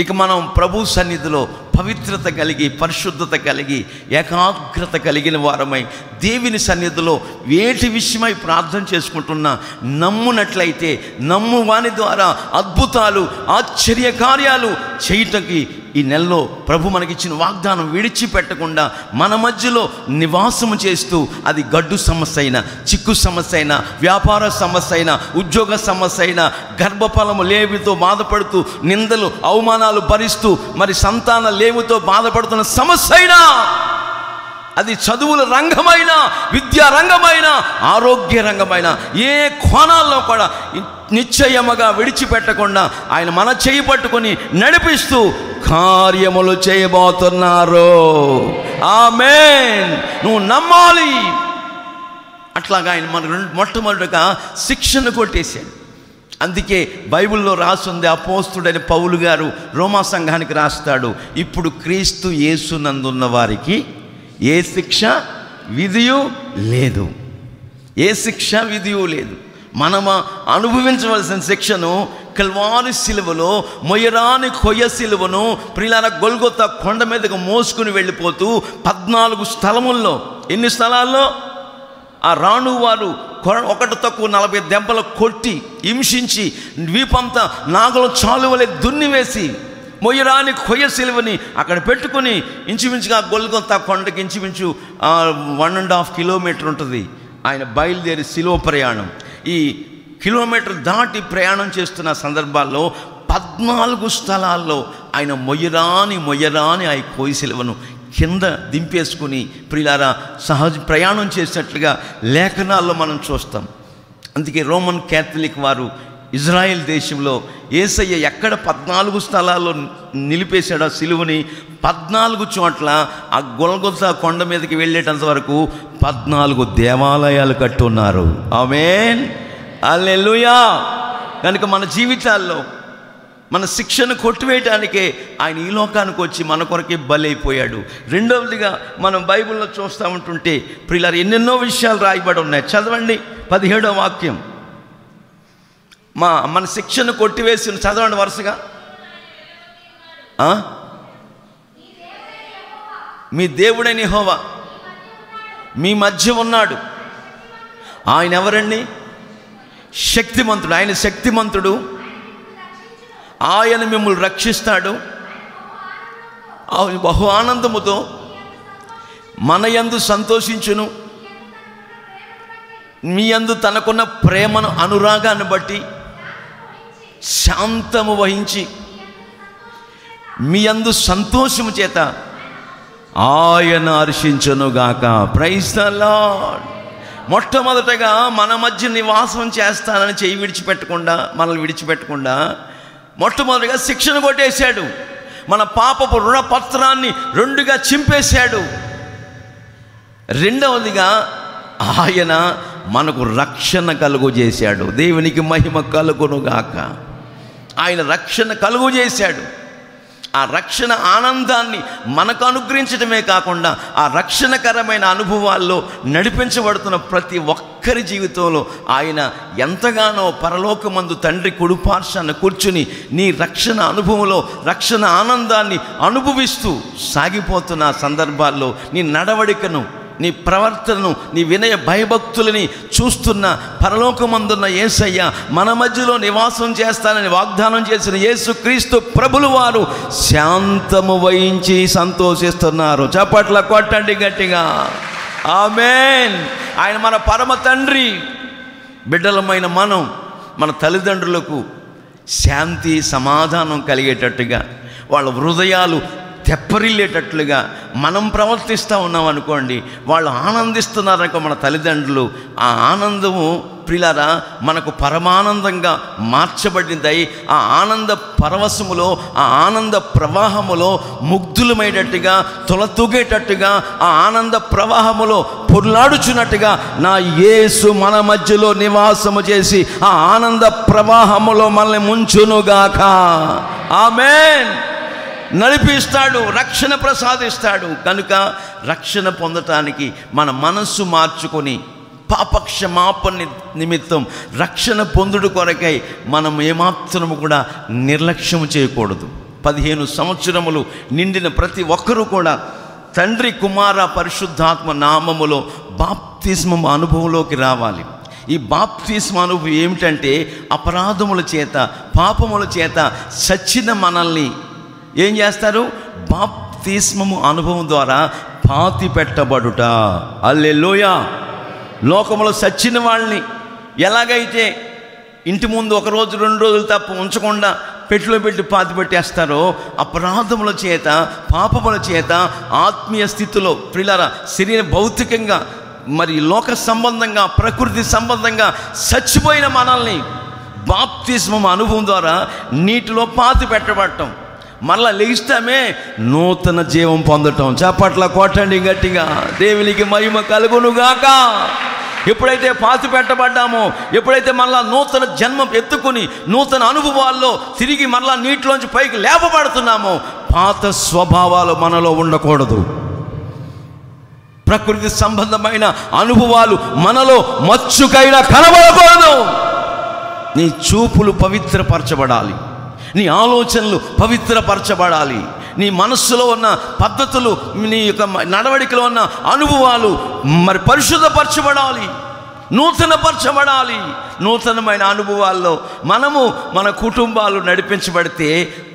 ఇక మనం ప్రభు సన్నిధిలో పవిత్రత కలిగి, పరిశుద్ధత కలిగి, ఏకాగ్రత కలిగిన వారమై దేవుని సన్నిధిలో వేటి విషయమై ప్రార్థన చేసుకుంటున్నా నమ్మునట్లయితే, నమ్ము వాని ద్వారా అద్భుతాలు, ఆశ్చర్య కార్యాలు చేయటానికి ఈ నెలలో ప్రభు మనకిచ్చిన వాగ్దానం విడిచిపెట్టకుండా మన మధ్యలో నివాసము చేస్తూ, అది గడ్డు సమస్య అయినా, చిక్కు సమస్య అయినా, వ్యాపార సమస్య అయినా, ఉద్యోగ సమస్య అయినా, గర్భఫలము లేమితో బాధపడుతూ, నిందలు అవమానాలు భరిస్తూ, మరి సంతాన లేమితో బాధపడుతున్న సమస్య అయినా, అది చదువుల రంగమైన, విద్యా రంగమైన, ఆరోగ్య రంగమైన, ఏ కోణాల్లో కూడా నిశ్చయముగా విడిచిపెట్టకుండా ఆయన మన చేయి పట్టుకొని నడిపిస్తూ కార్యములు చేయబోతున్నారు. ఆమేన్. నువ్వు నమ్మాలి. అట్లాగా ఆయన మన మొట్టమొదటిగా శిక్షను కొట్టేశాడు. అందుకే బైబిల్లో రాసుంది, అపోస్తుడైన పౌలు గారు రోమా సంఘానికి రాస్తాడు, ఇప్పుడు క్రీస్తు యేసునందున్న వారికి ఏ శిక్ష విధియు లేదు. ఏ శిక్ష విధియు లేదు. మనము అనుభవించవలసిన శిక్షను కల్వారి సిలువలో, మొయరాని కొయ్య సిలువను ప్రియులారా గొల్గొతా కొండ మీదకు మోసుకుని వెళ్ళిపోతూ 14 స్థలముల్లో, ఎన్ని స్థలాల్లో ఆ రాణు వారు ఒకటి తక్కువ 40 దెబ్బలు కొట్టి హింసించి, వీపంతా నాగలు చాలువలే దున్నివేసి, మొయ్యరాని కొయ్య సిలువని అక్కడ పెట్టుకుని ఇంచుమించుగా గొల్గొతా కొండకి ఇంచుమించు 1.5 కిలోమీటర్ ఉంటుంది ఆయన బయలుదేరి సిలువ ప్రయాణం. ఈ కిలోమీటర్ దాటి ప్రయాణం చేస్తున్న సందర్భాల్లో 14 స్థలాల్లో ఆయన మొయ్యరాని ఆ కొయ్య సిలువను కింద దింపేసుకుని ప్రియులారా సహజ ప్రయాణం చేసినట్లుగా లేఖనాల్లో మనం చూస్తాం. అందుకే రోమన్ క్యాథలిక్ వారు ఇజ్రాయెల్ దేశంలో యేసయ్య ఎక్కడ 14 స్థలాల్లో నిలిపేశాడో సిలువని, 14 చోట్ల ఆ గొల్గొతా కొండ మీదకి వెళ్ళేటంత వరకు 14 దేవాలయాలు కట్టున్నారు. ఆమేన్, హల్లెలూయా. కనుక మన జీవితాల్లో మన శిక్షను కొట్టివేయటానికే ఆయన ఈ లోకానికి వచ్చి మన కొరకే బలైపోయాడు. రెండవదిగా మనం బైబిల్లో చూస్తూ ఉంటుంటే ప్రియులారా ఎన్నెన్నో విషయాలు రాయబడి ఉన్నాయి. చదవండి 17వ వాక్యం. మన శిక్షను కొట్టివేసి చదవండి వరుసగా. మీ దేవుడైన యెహోవా మీ మధ్య ఉన్నాడు. ఆయన ఎవరండి? శక్తిమంతుడు. ఆయన శక్తిమంతుడు. ఆయన మిమ్మల్ని రక్షిస్తాడు. బహు ఆనందముతో మన యందు సంతోషించును. మీ యందు తనకున్న ప్రేమను, అనురాగాన్ని బట్టి శాంతము వహించి మీ యందు సంతోషము చేత ఆయన హర్షించునుగాక. Praise the lord. మొట్టమొదటగా మన మధ్య నివాసం చేస్తానని చెయ్యి విడిచిపెట్టకుండా, మనల్ని విడిచిపెట్టకుండా మొట్టమొదటిగా శిక్షణ కొట్టేశాడు. మన పాపపు రుణపత్రాన్ని రెండుగా చింపేశాడు. రెండవదిగా ఆయన మనకు రక్షణ కలుగు చేశాడు. దేవునికి మహిమ కలుగునుగాక. ఆయన రక్షణ కలుగు చేశాడు. ఆ రక్షణ ఆనందాన్ని మనకు అనుగ్రహించడమే కాకుండా ఆ రక్షణకరమైన అనుభవాల్లో నడిపించబడుతున్న ప్రతి ఒక్కరి జీవితంలో ఆయన ఎంతగానో పరలోకమందు తండ్రి కుడిపార్శ్వాన కూర్చుని నీ రక్షణ అనుభవంలో రక్షణ ఆనందాన్ని అనుభవిస్తూ సాగిపోతున్న సందర్భాల్లో నీ నడవడికను, నీ ప్రవర్తనను, నీ వినయ భయభక్తులని చూస్తున్న పరలోకమందున్న యేసయ్య మన మధ్యలో నివాసం చేస్తానని వాగ్దానం చేసిన యేసుక్రీస్తు ప్రభులు వారు శాంతము వహించి సంతోషిస్తున్నారు. చప్పట్ల కొట్టండి గట్టిగా. ఆమేన్. ఆయన మన పరమ తండ్రి. బిడ్డలమైన మనం మన తల్లిదండ్రులకు శాంతి సమాధానం కలిగేటట్టుగా, వాళ్ళ హృదయాలు తెప్పరిల్లేటట్లుగా మనం ప్రవర్తిస్తూ ఉన్నాం అనుకోండి, వాళ్ళు ఆనందిస్తున్నారనుకో మన తల్లిదండ్రులు. ఆ ఆనందము ప్రియులారా మనకు పరమానందంగా మార్చబడిందై ఆ ఆనంద పరవశములో, ఆ ఆనంద ప్రవాహములో ముగ్ధులమైనట్టుగా, తొలతూగేటట్టుగా, ఆ ఆనంద ప్రవాహములో పొర్లాడుచున్నట్టుగా నా యేసు మన మధ్యలో నివాసము చేసి ఆ ఆనంద ప్రవాహములో మనల్ని ముంచునుగాక. ఆమేన్. నడిపిస్తాడు, రక్షణ ప్రసాదిస్తాడు. కనుక రక్షణ పొందటానికి మన మనస్సు మార్చుకొని పాపక్షమాపణ నిమిత్తం రక్షణ పొందుడు కొరకై మనం ఏమాత్రము కూడా నిర్లక్ష్యం చేయకూడదు. 15 సంవత్సరములు నిండిన ప్రతి ఒక్కరూ కూడా తండ్రి, కుమార, పరిశుద్ధాత్మ నామములో బాప్తిస్మం అనుభవంలోకి రావాలి. ఈ బాప్తిస్మ అనుభవం ఏమిటంటే అపరాధముల చేత, పాపముల చేత చచ్చిన మనల్ని ఏం చేస్తారు? బాప్తిస్మము అనుభవం ద్వారా పాతి పెట్టబడుట. హల్లెలూయా. లోకములో చచ్చిన వాళ్ళని ఎలాగైతే ఇంటి ముందు 1 రోజు 2 రోజులు తప్ప ఉంచకుండా పెట్టిలో పెట్టి పాతి పెట్టేస్తారో, అపరాధముల చేత, పాపముల చేత ఆత్మీయ స్థితిలో ప్రియులారా శరీర భౌతికంగా మరి లోక సంబంధంగా, ప్రకృతి సంబంధంగా చచ్చిపోయిన మనల్ని బాప్తిస్మం అనుభవం ద్వారా నీటిలో పాతి పెట్టబడటం, మరలా లెగిస్తామే నూతన జీవం పొందటం. చప్పట్ల కొట్టండి గట్టిగా. దేవునికి మహిమ కలుగునుగాక. ఎప్పుడైతే పాతి పెట్టబడ్డామో, ఎప్పుడైతే మరలా నూతన జన్మం ఎత్తుకుని నూతన అనుభవాల్లో తిరిగి మరలా నీటిలోంచి పైకి లేపబడుతున్నామో, పాత స్వభావాలు మనలో ఉండకూడదు. ప్రకృతి సంబంధమైన అనుభవాలు మనలో మచ్చుకైనా కనబడకూడదు. నీ చూపులు పవిత్రపరచబడాలి, నీ ఆలోచనలు పవిత్రపరచబడాలి, నీ మనస్సులో ఉన్న పద్ధతులు, నీ యొక్క నడవడికలో ఉన్న అనుభవాలు మరి పరిశుద్ధపరచబడాలి, నూతనపరచబడాలి. నూతనమైన అనుభవాల్లో మనము మన కుటుంబాలు నడిపించబడితే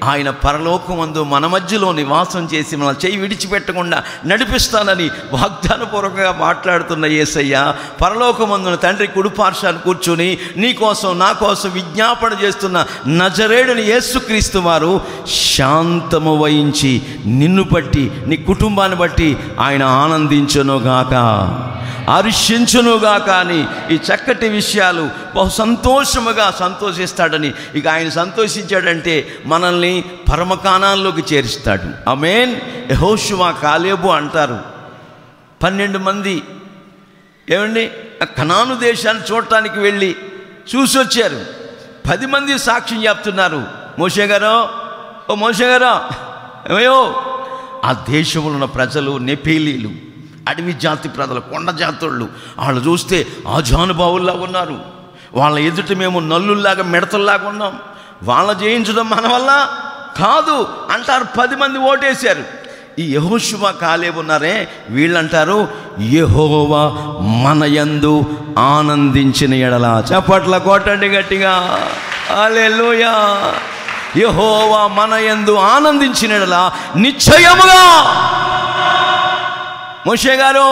ఆయన పరలోకమందు మన మధ్యలో నివాసం చేసి మన చేయి విడిచిపెట్టకుండా నడిపిస్తానని వాగ్దానపూర్వకంగా మాట్లాడుతున్న యేసయ్య పరలోకమందున తండ్రి కుడిపార్శ్వాన కూర్చొని నీ కోసం, నా కోసం విజ్ఞాపన చేస్తున్న నజరేయుడైన యేసుక్రీస్తు వారు శాంతము వహించి నిన్ను బట్టి, నీ కుటుంబాన్ని బట్టి ఆయన ఆనందించునుగాక, హర్షించునుగాక అని ఈ చక్కటి విషయాలు బహు సంతోషముగా సంతోషిస్తాడని, ఇక ఆయన సంతోషించాడంటే మనల్ని పరమకాణాల్లోకి చేరుస్తాడు. ఆమేన్. యెహోషువ, కాలేబు అంటారు 12 మంది ఏమండి కనాను దేశాన్ని చూడటానికి వెళ్ళి చూసి వచ్చారు. 10 మంది సాక్ష్యం చెప్తున్నారు. మోషే గారు, ఓ మోషే గారు, ఏమయ్యో ఆ దేశంలో ఉన్న ప్రజలు నెపీలీలు, అడవి జాతి ప్రజలు, కొండ జాతుళ్ళు, వాళ్ళు చూస్తే ఆజానుభావుల్లా ఉన్నారు. వాళ్ళ ఎదుట మేము నల్లుల్లాగా, మిడతల్లాగా ఉన్నాం. వాళ్ళ జయించడం మన వల్ల కాదు అంటారు. 10 మంది ఓటేశారు. ఈ యెహోషువ కాలేబు ఉన్నారే, వీళ్ళంటారు యెహోవా మన యందు ఆనందించిన ఎడల. చప్పట్ల కొట్టండి గట్టిగా, హల్లెలూయా. యెహోవా మన యందు ఆనందించిన ఎడల నిశ్చయముగా మోషే గారు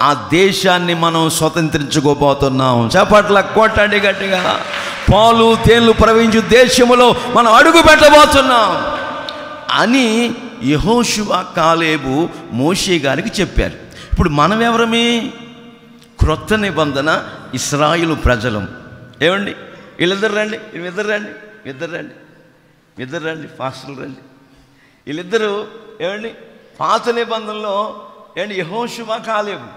ఆ దేశాన్ని మనం స్వతంత్రించుకోబోతున్నాం. చప్పట్ల కొట్టండి గట్టిగా. పాలు తేళ్లు ప్రవహించు దేశములో మనం అడుగు పెట్టబోతున్నాం అని యెహోషువ కాలేబు మోషే గారికి చెప్పారు. ఇప్పుడు మనం ఎవరమే? క్రొత్త నిబంధన ఇశ్రాయేలు ప్రజలం. ఏమండి, వీళ్ళిద్దరు రండి, ఇద్దరు రండి, ఫాస్టర్లు రండి. వీళ్ళిద్దరూ ఏమండి పాత నిబంధనలో ఏమండి యెహోషువ కాలేబు.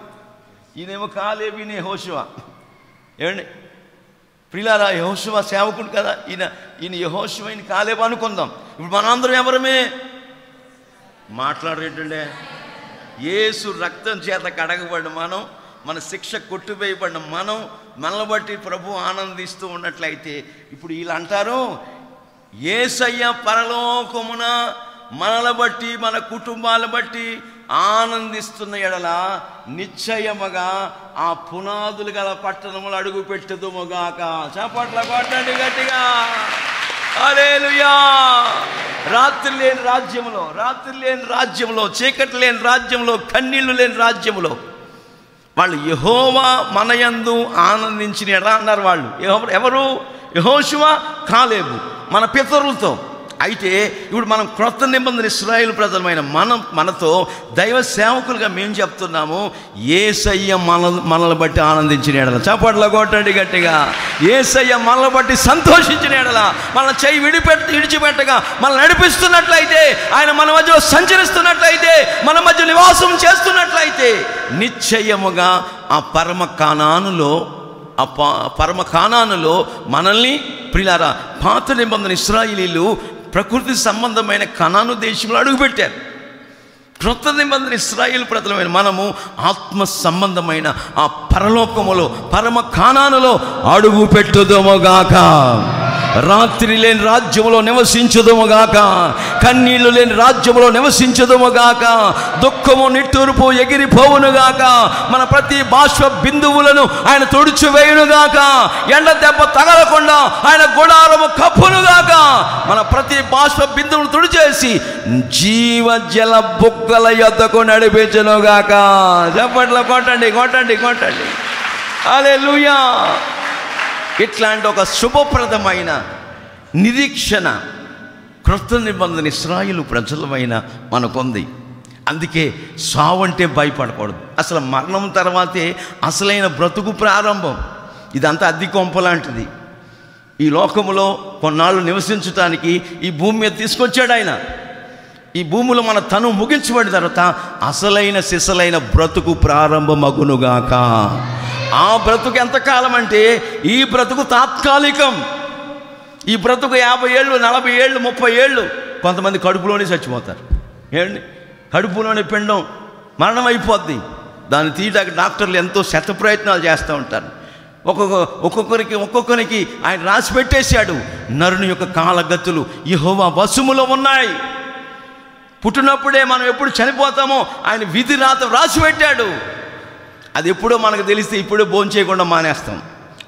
ఈయనేమో కాలేబు, ఈయన యెహోషువ. ఏమండి ప్రియులారా, యెహోషువ సేవకుడు కదా, ఈయన యెహోషువ, ఈయన కాలేబు అనుకుందాం. ఇప్పుడు మనందరం ఎవరమే? మాట్లాడేటండే. యేసు రక్తం చేత కడగబడిన మనం, మన శిక్ష కొట్టివేయబడిన మనం, మనల్ని బట్టి ప్రభు ఆనందిస్తూ ఉన్నట్లయితే ఇప్పుడు వీళ్ళు అంటారు యేసయ్య పరలోకమున మనల్ని బట్టి మన కుటుంబాలను బట్టి ఆనందిస్తున్న ఎడల నిశ్చయముగా ఆ పునాదులు గల పట్టణములు అడుగు పెట్టుదుముగాక. చప్పట్ల కొట్టండి గట్టిగా, హల్లెలూయా. రాత్రి లేని రాజ్యంలో, చీకటి లేని రాజ్యంలో, కన్నీళ్లు లేని రాజ్యంలో వాళ్ళు యెహోవా మన యందు ఆనందించిన ఎడల అన్నారు. వాళ్ళు ఎవరు? యెహోషువ కాలేబు, మన పితరులతో. అయితే ఇప్పుడు మనం క్రొత్త నిబంధన ఇశ్రాయేలు ప్రజలమైన మనతో దైవ సేవకులుగా మేము చెప్తున్నాము యేసయ్య మనల్ని బట్టి ఆనందించిన ఎడల. చప్పట్ల కొట్టండి గట్టిగా. యేసయ్య మనల్ని బట్టి సంతోషించిన ఎడల, మన చెయ్యి విడిచిపెట్టగా మనల్ని నడిపిస్తున్నట్లయితే, ఆయన మన మధ్యలో సంచరిస్తున్నట్లయితే, మన మధ్య నివాసం చేస్తున్నట్లయితే నిశ్చయముగా ఆ పరమ కానానులో మనల్ని, ప్రియులారా, పాత నిబంధన ఇశ్రాయేలీలు ప్రకృతి సంబంధమైన కనాను దేశంలో అడుగుపెట్టారు. క్రొత్త నిబంధన ఇశ్రాయేలు ప్రజలమైన మనము ఆత్మ సంబంధమైన ఆ పరలోకములో, పరమ కానానులో అడుగు పెట్టుదుముగాక. రాత్రి లేని రాజ్యములో నివసించుదుముగాక, కన్నీళ్లు లేని రాజ్యములో నివసించుదుముగాక, దుఃఖము నిట్టూర్పు ఎగిరిపోవునుగాక, మన ప్రతి బాష్ప బిందువులను ఆయన తుడిచివేయునుగాక, ఎండ దెబ్బ తగలకుండా ఆయన గుడారము కప్పునుగాక, మన ప్రతి బాష్ప బిందువును తుడిచేసి జీవజల బుగ్గల యొద్దకు నడిపించునుగాక. చప్పట్ల కొట్టండి, హల్లెలూయా. ఇట్లాంటి ఒక శుభప్రదమైన నిరీక్షణ క్రొత్త నిబంధన ఇశ్రాయేలు ప్రజలమైన మనకుంది. అందుకే సావంటే భయపడకూడదు. అసలు మరణం తర్వాతే అసలైన బ్రతుకు ప్రారంభం. ఇదంతా అద్దె కొంప లాంటిది. ఈ లోకములో కొన్నాళ్ళు నివసించడానికి ఈ భూమి మీద తీసుకొచ్చాడు ఆయన. ఈ భూమిలో మన తను ముగించబడిన తర్వాత అసలైన సిసలైన బ్రతుకు ప్రారంభమగునుగాక. ఆ బ్రతుకు ఎంతకాలం అంటే ఈ బ్రతుకు తాత్కాలికం. ఈ బ్రతుకు 50 ఏళ్ళు, 40 ఏళ్ళు, 30 ఏళ్ళు. కొంతమంది కడుపులోనే చచ్చిపోతారు. ఏంటి, కడుపులోనే పిండం మరణం అయిపోద్ది. దాన్ని తీయడానికి డాక్టర్లు ఎంతో శత ప్రయత్నాలు చేస్తూ ఉంటారు. ఒక్కొక్కరికి ఆయన రాసి పెట్టేశాడు. నరుని యొక్క కాలగతులు యెహోవా వశములో ఉన్నాయి. పుట్టినప్పుడే మనం ఎప్పుడు చనిపోతామో ఆయన విధి రాసి పెట్టాడు. అది ఎప్పుడో మనకు తెలిస్తే ఇప్పుడే భోంచేయకుండా మానేస్తాం.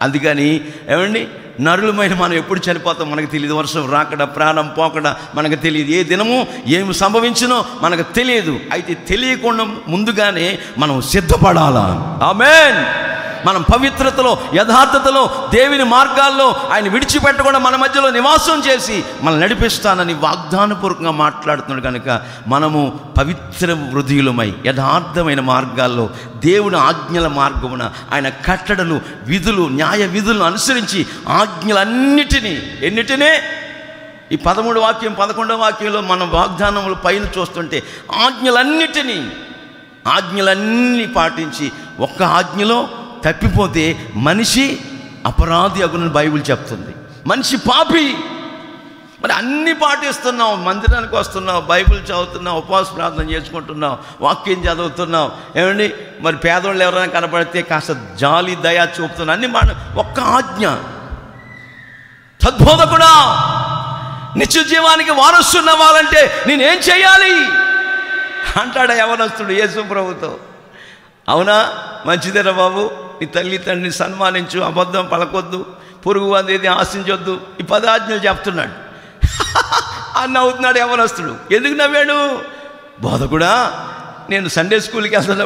అందుకని ఏమండి, నరులమైన మనం ఎప్పుడు చనిపోతాం మనకు తెలియదు. వర్షం రాకడ, ప్రాణం పోకడ మనకు తెలియదు. ఏ దినము ఏమి సంభవించినో మనకు తెలియదు. అయితే తెలియకుండా ముందుగానే మనం సిద్ధపడాలా. ఆమేన్. మనం పవిత్రతలో, యథార్థతలో, దేవుని మార్గాల్లో ఆయన విడిచిపెట్టకుండా మన మధ్యలో నివాసం చేసి మనల్ని నడిపిస్తానని వాగ్దానపూర్వకంగా మాట్లాడుతున్నాడు. కనుక మనము పవిత్ర హృదయులమై యథార్థమైన మార్గాల్లో దేవుని ఆజ్ఞల మార్గమున ఆయన కట్టడలు, విధులు, న్యాయ విధులను అనుసరించి ఎన్నిటినే ఈ 13వ వాక్యం 11వ వాక్యంలో మనం వాగ్దానములు పైన చూస్తుంటే ఆజ్ఞలన్నీ పాటించి ఒక్క ఆజ్ఞలో తప్పిపోతే మనిషి అపరాధి అగునని బైబిల్ చెప్తుంది. మనిషి పాపి. మరి అన్నీ పాటిస్తున్నావు, మందిరానికి వస్తున్నావు, బైబిల్ చదువుతున్నావు, ఉపవాస ప్రార్థన చేసుకుంటున్నావు, వాక్యం చదువుతున్నావు. ఏమండి, మరి పేదవాళ్ళు ఎవరైనా కనపడితే కాస్త జాలి, దయా చూపుతున్నావు. అన్నీ ఒక్క ఆజ్ఞ. సద్బోధకుడా, నిత్య జీవానికి వారసున్న వాళ్ళంటే నేనేం చేయాలి అంటాడు యవనస్తుడు యేసు ప్రభుతో. అవునా, మంచిదేరా బాబు, నీ తల్లి తండ్రిని సన్మానించు, అబద్ధం పలకొద్దు, పొరుగు అనేది ఆశించొద్దు, ఈ 10 ఆజ్ఞలు చెప్తున్నాడు. అని నవ్వుతున్నాడు యవనస్తుడు. ఎందుకు నవ్వాడు? బోధకుడా, నేను సండే స్కూల్కి వెళ్తాను,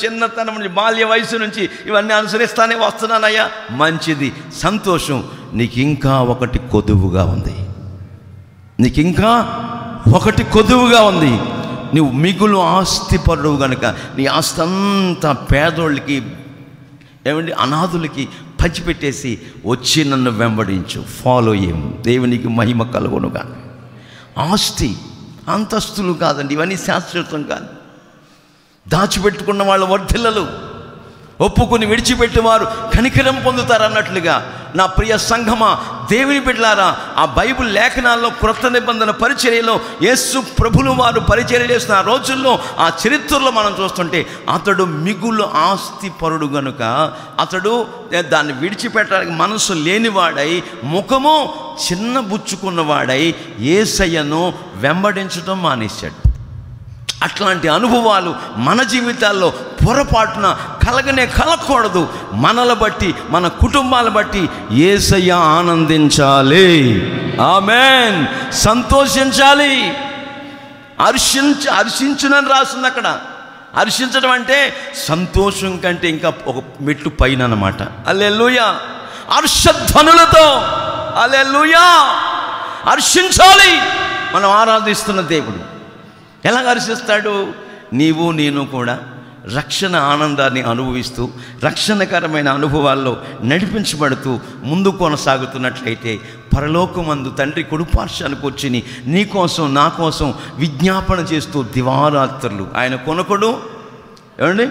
చిన్నతనం నుండి బాల్య వయసు నుంచి ఇవన్నీ అనుసరిస్తానే వస్తున్నానయ్యా. మంచిది, సంతోషం. నీకు ఇంకా ఒకటి కొదువుగా ఉంది, నువ్వు మిగులు ఆస్తిపరుడు గనుక నీ ఆస్తి అంతా పేదోళ్ళకి అనాథులకి పంచిపెట్టేసి వచ్చి నన్ను వెంబడించు, ఫాలో హిమ్. దేవునికి మహిమ కలుగునుగా. ఆస్తి అంతస్తులు కాదండి, ఇవన్నీ శాశ్వతం కాదు. దాచిపెట్టుకున్న వాళ్ళ వర్ధిల్లలు, ఒప్పుకుని విడిచిపెట్టేవారు కనికరం పొందుతారు అన్నట్లుగా. నా ప్రియ సంఘమా, దేవుని బిడ్డలారా, ఆ బైబిల్ లేఖనాల్లో క్రొత్త నిబంధన పరిచర్యలో యేసు ప్రభులు వారు పరిచర్య చేసిన ఆ రోజుల్లో, ఆ చరిత్రలో మనం చూస్తుంటే అతడు మిగులు ఆస్తిపరుడు గనుక అతడు దాన్ని విడిచిపెట్టడానికి మనసు లేనివాడై, ముఖము చిన్నబుచ్చుకున్నవాడై యేసయ్యను వెంబడించడం మానేశాడు. అట్లాంటి అనుభవాలు మన జీవితాల్లో పొరపాటున కలగకూడదు. మనల బట్టి, మన కుటుంబాల బట్టి యేసయ్య ఆనందించాలి, ఆమేన్, సంతోషించాలి. హర్షించునని రాస్తుంది అక్కడ. హర్షించడం అంటే సంతోషం కంటే ఇంకా ఒక మెట్టు పైన అన్నమాట. హల్లెలూయా. హర్షధ్వనులతో హల్లెలూయా హర్షించాలి. మనం ఆరాధిస్తున్న దేవుడు ఎలా హర్షిస్తాడు? నీవు నేను కూడా రక్షణ ఆనందాన్ని అనుభవిస్తూ, రక్షణకరమైన అనుభవాల్లో నడిపించబడుతూ ముందు కొనసాగుతున్నట్లయితే పరలోకమందు తండ్రి కుడిపార్శ్వానికి వచ్చి నీ కోసం నా కోసం విజ్ఞాపన చేస్తూ దివారాత్రులు ఆయన కొనకుడు, ఏమండి,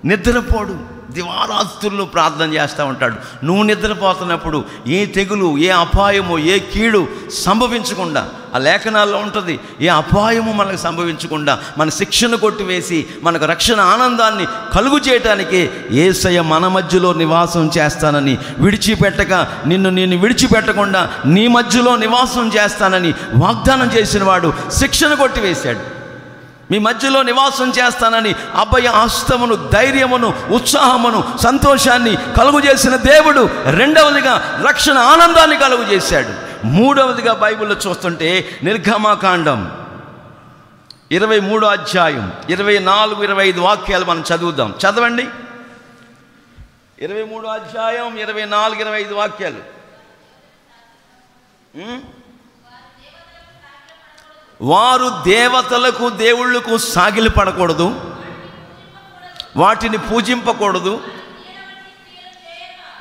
నిద్రపోడు, దివారాత్రులు ప్రార్థన చేస్తూ ఉంటాడు. నువ్వు నిద్రపోతున్నప్పుడు ఏ తెగులు, ఏ అపాయము, ఏ కీడు సంభవించకుండా, ఆ లేఖనాల్లో ఉంటుంది, ఏ అపాయము మనకు సంభవించకుండా మన శిక్షను కొట్టివేసి మనకు రక్షణ ఆనందాన్ని కలుగు చేయటానికి యేసయ్య మన మధ్యలో నివాసం చేస్తానని, విడిచిపెట్టక నేను విడిచిపెట్టకుండా నీ మధ్యలో నివాసం చేస్తానని వాగ్దానం చేసిన వాడు శిక్షను కొట్టివేశాడు. మీ మధ్యలో నివాసం చేస్తానని అభయ హస్తమును, ధైర్యమును, ఉత్సాహమును, సంతోషాన్ని కలుగు చేసిన దేవుడు రెండవదిగా రక్షణ ఆనందాన్ని కలుగు చేశాడు. మూడవదిగా బైబిల్లో చూస్తుంటే నిర్గమకాండం 23వ అధ్యాయం 24-25 వాక్యాలు మనం చదువుదాం. చదవండి. 23వ అధ్యాయం 24-25 వాక్యాలు. వారు దేవతలకు, దేవుళ్లకు సాగిలి పడకూడదు, వాటిని పూజింపకూడదు.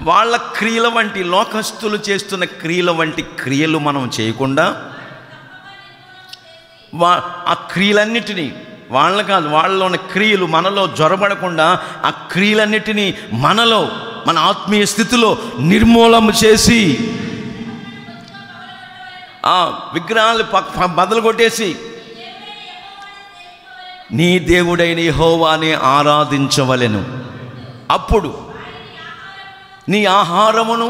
వాళ్ళ క్రియల వంటి, లోకస్తులు చేస్తున్న క్రియల వంటి క్రియలు మనం చేయకుండా, ఆ క్రియలన్నిటినీ, వాళ్ళ కాదు, వాళ్ళలో ఉన్న క్రియలు మనలో జొరబడకుండా ఆ క్రియలన్నిటినీ మనలో, మన ఆత్మీయ స్థితిలో నిర్మూలన చేసి, ఆ విగ్రహాలు బదలు కొట్టేసి నీ దేవుడైన యెహోవాని ఆరాధించవలెను. అప్పుడు నీ ఆహారమును,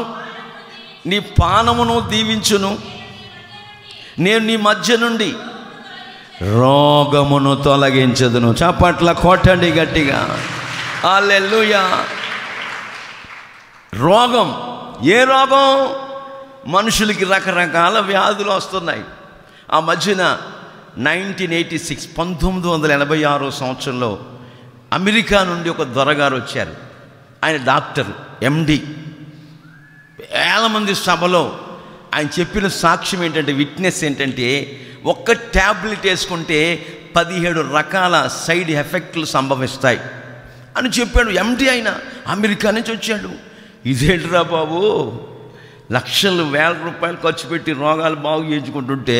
నీ పానమును దీవించును. నేను నీ మధ్య నుండి రోగమును తొలగించదును. చప్పట్ల కొట్టండి గట్టిగా. హల్లెలూయా. రోగం, ఏ రోగం? మనుషులకి రకరకాల వ్యాధులు వస్తున్నాయి. ఆ మధ్యన 1986 1986 సంవత్సరంలో అమెరికా నుండి ఒక దొరగారు వచ్చారు. ఆయన డాక్టర్, ఎండి. వేల మంది సభలో ఆయన చెప్పిన సాక్ష్యం ఏంటంటే, విట్నెస్ ఏంటంటే, ఒక్క ట్యాబ్లెట్ వేసుకుంటే 17 రకాల సైడ్ ఎఫెక్ట్లు సంభవిస్తాయి అని చెప్పాడు. ఎండి ఆయన అమెరికా నుంచి వచ్చాడు. ఇదేంటిరా బాబు, లక్షలు వేల రూపాయలు ఖర్చు పెట్టి రోగాలు బాగు చేయించుకుంటుంటే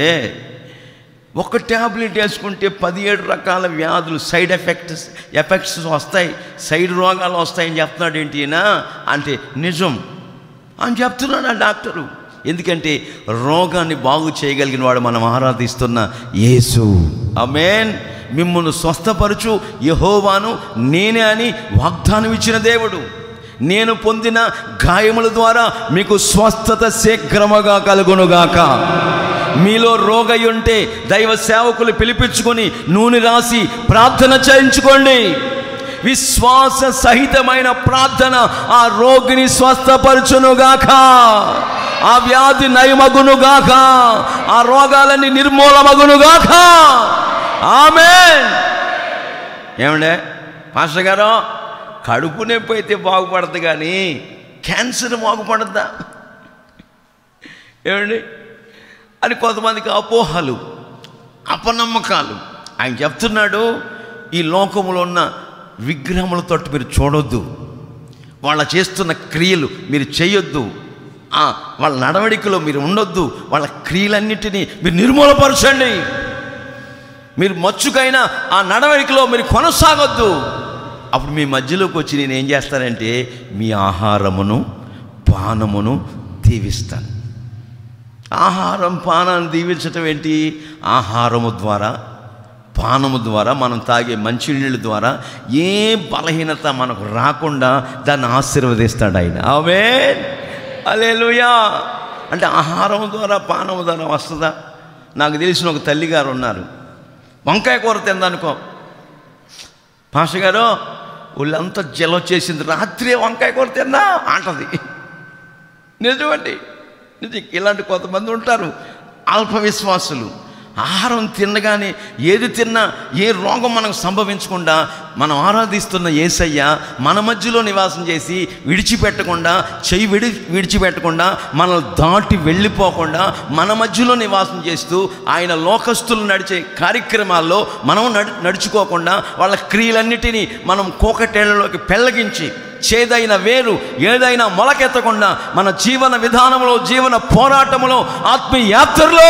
ఒక ట్యాబ్లెట్ వేసుకుంటే 17 రకాల వ్యాధులు, సైడ్ ఎఫెక్ట్స్ వస్తాయి, సైడ్ రోగాలు వస్తాయని చెప్తున్నాడు. ఏంటి అయినా అంటే నిజం అని చెప్తున్నాడు ఆ డాక్టరు. ఎందుకంటే రోగాన్ని బాగు చేయగలిగిన వాడు మనం ఆరాధిస్తున్న యేసు. ఆమేన్. మిమ్మును స్వస్థపరచు యెహోవాను నేనే అని వాగ్దానం ఇచ్చిన దేవుడు. నేను పొందిన గాయముల ద్వారా మీకు స్వస్థత శీఘ్రముగా కలుగునుగాక. మీలో రోగయి ఉంటే దైవ సేవకులు పిలిపించుకొని నూనె రాసి ప్రార్థన చేయించుకోండి. విశ్వాస సహితమైన ప్రార్థన ఆ రోగిని స్వస్థపరచునుగాక, ఆ వ్యాధి నయమగునుగాక, ఆ రోగాలన్నీ నిర్మూలమగునుగాక. ఆమేన్. ఏమండే పాస్టర్ గారు, కడుపు నొప్పి అయితే బాగుపడదు కానీ క్యాన్సర్ బాగుపడద్దా? ఏమండి అని కొంతమందికి అపోహలు, అపనమ్మకాలు. ఆయన చెప్తున్నాడు, ఈ లోకంలో ఉన్న విగ్రహములతో మీరు చూడొద్దు, వాళ్ళ చేస్తున్న క్రియలు మీరు చేయొద్దు, వాళ్ళ నడవడికలో మీరు ఉండొద్దు, వాళ్ళ క్రియలన్నిటినీ మీరు నిర్మూలపరచండి. మీరు మచ్చుకైనా ఆ నడవడికలో మీరు కొనసాగొద్దు. అప్పుడు మీ మధ్యలోకి వచ్చి నేను ఏం చేస్తానంటే మీ ఆహారమును పానమును దీవిస్తాను. ఆహారం పానాన్ని దీవించటం ఏంటి? ఆహారము ద్వారా, పానము ద్వారా, మనం తాగే మంచినీళ్ళ ద్వారా ఏ బలహీనత మనకు రాకుండా దాన్ని ఆశీర్వదిస్తాడు ఆయన. ఆమేన్, హల్లెలూయా. అంటే ఆహారం ద్వారా పానము ద్వారా వస్తుందా? నాకు తెలిసిన ఒక తల్లిగారు ఉన్నారు, వంకాయ కూర తిందనుకో, పాస్టర్ గారు వాళ్ళంతా జలం చేసింది, రాత్రి వంకాయ కూర తిన్నా అంటది. నిజమండి, నిజం. ఇలాంటి కొంతమంది ఉంటారు అల్ప విశ్వాసులు. ఆహారం తినగానే ఏది తిన్నా ఏ రోగం మనకు సంభవించకుండా మనం ఆరాధిస్తున్న యేసయ్య మన మధ్యలో నివాసం చేసి విడిచిపెట్టకుండా, చెయ్యి విడిచిపెట్టకుండా, మనల్ని దాటి వెళ్ళిపోకుండా మన మధ్యలో నివాసం చేస్తూ ఆయన లోకస్తులు నడిచే కార్యక్రమాల్లో మనం నడుచుకోకుండా వాళ్ళ క్రియలన్నిటినీ మనం కోకటేళ్లలోకి పెళ్ళగించి చేదైన వేరు ఏదైనా మొలకెత్తకుండా మన జీవన విధానంలో, జీవన పోరాటంలో, ఆత్మీయ యాత్రలో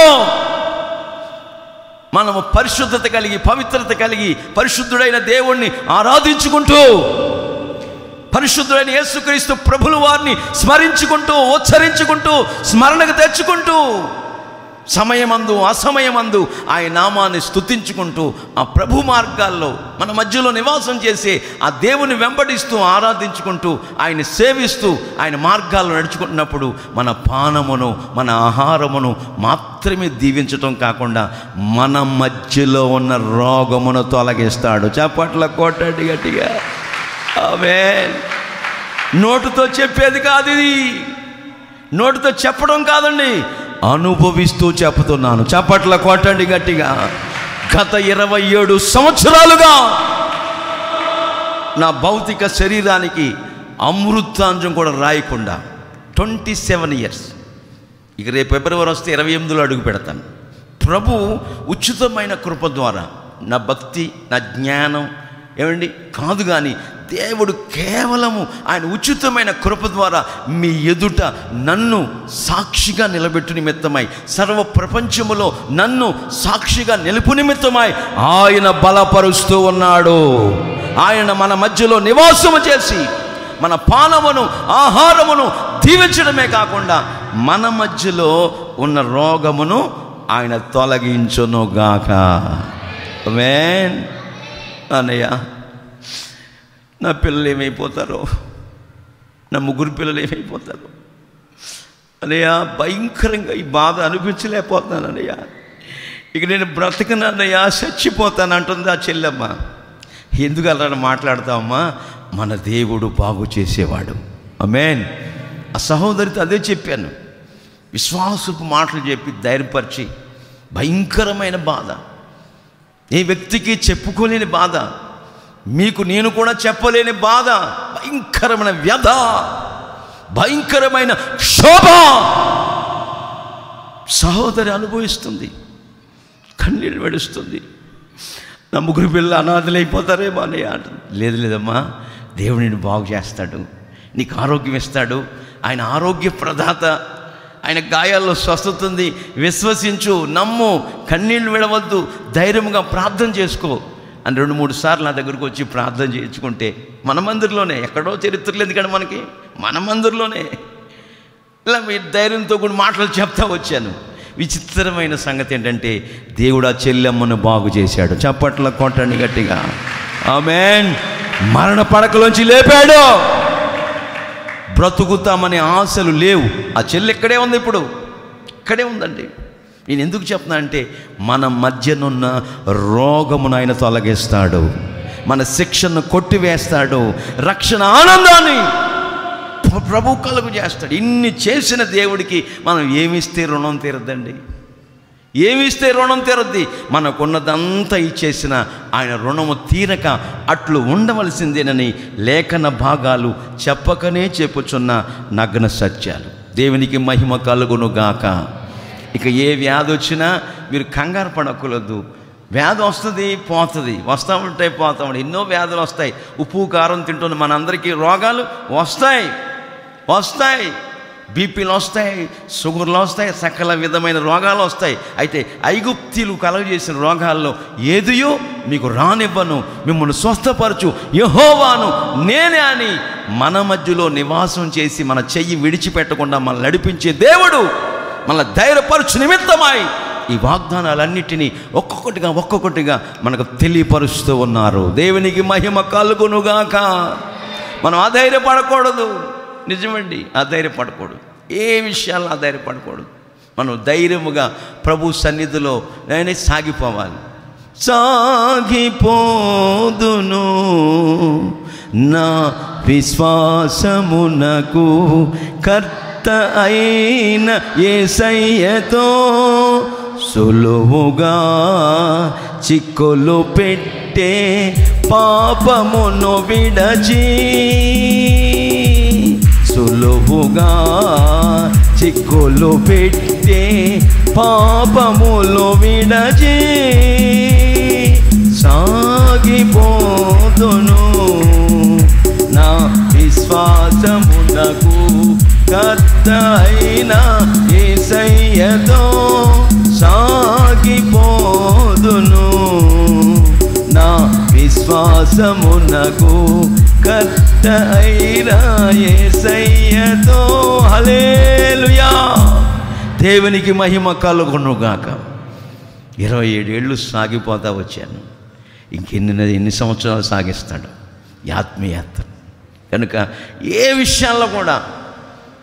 మనము పరిశుద్ధత కలిగి, పవిత్రత కలిగి, పరిశుద్ధుడైన దేవుణ్ణి ఆరాధించుకుంటూ, పరిశుద్ధుడైన యేసుక్రీస్తు ప్రభుల వారిని స్మరించుకుంటూ, ఉచ్చరించుకుంటూ, స్మరణకు తెచ్చుకుంటూ, సమయమందు అసమయమందు ఆయన నామాన్ని స్తుతించుకుంటూ ఆ ప్రభు మార్గాల్లో మన మధ్యలో నివాసం చేసే ఆ దేవుని వెంబడిస్తూ, ఆరాధించుకుంటూ, ఆయన సేవిస్తూ, ఆయన మార్గాల్లో నడుచుకుంటున్నప్పుడు మన పానమును, మన ఆహారమును మాత్రమే దీవించటం కాకుండా మన మధ్యలో ఉన్న రోగమును తొలగిస్తాడు. చప్పట్ల కొట్టండి గట్టిగా. ఆమేన్. నోటుతో చెప్పేది కాదు ఇది, నోటుతో చెప్పడం కాదండి, అనుభవిస్తూ చెప్తున్నాను. చప్పట్ల కొట్టండి గట్టిగా. గత 27 సంవత్సరాలుగా నా భౌతిక శరీరానికి అమృతాంజం కూడా రాయకుండా 27 ఇయర్స్, ఇక రేపు ఫిబ్రవరి వస్తే 28లో అడుగు పెడతాను. ప్రభు ఉచితమైన కృప ద్వారా నా భక్తి, నా జ్ఞానం ఏమండి కాదు, కానీ దేవుడు కేవలము ఆయన ఉచితమైన కృప ద్వారా మీ ఎదుట నన్ను సాక్షిగా నిలబెట్టు నిమిత్తమై, సర్వ ప్రపంచములో నన్ను సాక్షిగా నిలుపు నిమిత్తమై ఆయన బలపరుస్తూ ఉన్నాడు. ఆయన మన మధ్యలో నివాసము చేసి మన పానమును, ఆహారమును దీవించడమే కాకుండా మన మధ్యలో ఉన్న రోగమును ఆయన తొలగించునుగాక. ఆమేన్. అన్నయ్య, నా పిల్లలు ఏమైపోతారో, నా 3 పిల్లలు ఏమైపోతారో అన్నయ్య, భయంకరంగా ఈ బాధ అనిపించలేకపోతున్నాను అన్నయ్య. ఇక నేను బ్రతకను అన్నయ్య, చచ్చిపోతాను అంటుంది ఆ చెల్లెమ్మ. ఎందుకు అలా మాట్లాడతామమ్మా? మన దేవుడు బాగు చేసేవాడు. ఆమేన్. ఆ సహోదరితో అదే చెప్పాను, విశ్వాసపు మాటలు చెప్పి ధైర్యపరిచి, భయంకరమైన బాధ, ఏ వ్యక్తికి చెప్పుకోలేని బాధ, మీకు నేను కూడా చెప్పలేని బాధ, భయంకరమైన వ్యధ, భయంకరమైన క్షోభ సహోదరి అనుభవిస్తుంది, కన్నీళ్ళు వెడుస్తుంది. నా 3 పిల్లలు అనాథలైపోతారేమో అని అంటుంది. లేదు లేదమ్మా, దేవుడు నిన్ను బాగు చేస్తాడు, నీకు ఆరోగ్యం ఇస్తాడు, ఆయన ఆరోగ్య ప్రదాత, ఆయన గాయాల్లో స్వస్థత ఉంది, విశ్వసించు, నమ్ము, కన్నీళ్ళు విడవద్దు, ధైర్యంగా ప్రార్థన చేసుకో అని 2-3 సార్లు నా దగ్గరకు వచ్చి ప్రార్థన చేయించుకుంటే, మన మందిరంలోనే, ఎక్కడో చరిత్రలు ఎందుకంటే మనకి, మన మందిరంలోనే ఇలా మీ ధైర్యంతో కూడా మాటలు చెప్తా వచ్చాను. విచిత్రమైన సంగతి ఏంటంటే దేవుడు ఆ చెల్లెమ్మను బాగు చేశాడు. చప్పట్ల కొట్టండి గట్టిగా. ఆమేన్. మరణ పడకలోంచి లేపాడు. బ్రతుకుతామనే ఆశలు లేవు. ఆ చెల్లి ఇక్కడే ఉంది, ఇప్పుడు ఇక్కడే ఉందండి. నేను ఎందుకు చెప్తున్నా అంటే మన మధ్యనున్న రోగమును ఆయన తొలగిస్తాడు, మన శిక్షను కొట్టివేస్తాడు, రక్షణ ఆనందాన్ని ప్రభు కలుగు చేస్తాడు. ఇన్ని చేసిన దేవుడికి మనం ఏమిస్తే రుణం తీరద్దండి? ఏమిస్తే రుణం తీరద్ది? మనకున్నదంతా ఇచ్చేసిన ఆయన రుణము తీరక అట్లు ఉండవలసిందేనని లేఖన భాగాలు చెప్పకనే చెప్పుచున్న నగ్న సత్యాలు. దేవునికి మహిమ కలుగును గాక. ఇక ఏ వ్యాధి వచ్చినా మీరు కంగారు పడకూడదు. వ్యాధి వస్తుంది, పోతుంది, వస్తూ ఉంటాయి, పోతూ ఉంటాయి. ఎన్నో వ్యాధులు వస్తాయి. ఉప్పు కారం తింటున్న మనందరికీ రోగాలు వస్తాయి. బీపీలు వస్తాయి, షుగర్లు వస్తాయి, సకల విధమైన రోగాలు వస్తాయి. అయితే ఐగుప్తీలు కలుగజేసిన రోగాల్లో ఏదియో మీకు రానివ్వను, మిమ్మల్ని స్వస్థపరచు యెహోవాను నేనే అని మన మధ్యలో నివాసం చేసి మన చెయ్యి విడిచిపెట్టకుండా మనల్ని నడిపించే దేవుడు మన ధైర్యపరచు నిమిత్తమై ఈ వాగ్దానాలన్నిటినీ ఒక్కొక్కటిగా మనకు తెలియపరుస్తూ ఉన్నారు. దేవునికి మహిమ కలుగునుగాక. మనం అధైర్యపడకూడదు. నిజమండి, అధైర్యపడకూడదు. ఏ విషయాల్లో అధైర్యపడకూడదు. మనం ధైర్యముగా ప్రభు సన్నిధిలో నేనే సాగిపోవాలి. సాగిపోదును నా విశ్వాసమునకు కర్త అయిన యేసయ్యతో, సులువుగా చిక్కులు పెట్టే పాపమును విడచి, సులువుగా చిక్కులు పెట్టే పాపములు విడచి సాగిపోదును నా విశ్వాసమునకు కర్త అయిన యేసయ్యతో, సాగిపోదును నా విశ్వాసమునకు కర్త అయిన యేసయ్యతో. హల్లెలూయా. దేవునికి మహిమ కలుగునుగాక. 27 ఏళ్ళు సాగిపోతా వచ్చాను. ఎన్ని సంవత్సరాలు సాగిస్తాడు ఈ ఆత్మీయత. కనుక ఏ విషయాల్లో కూడా,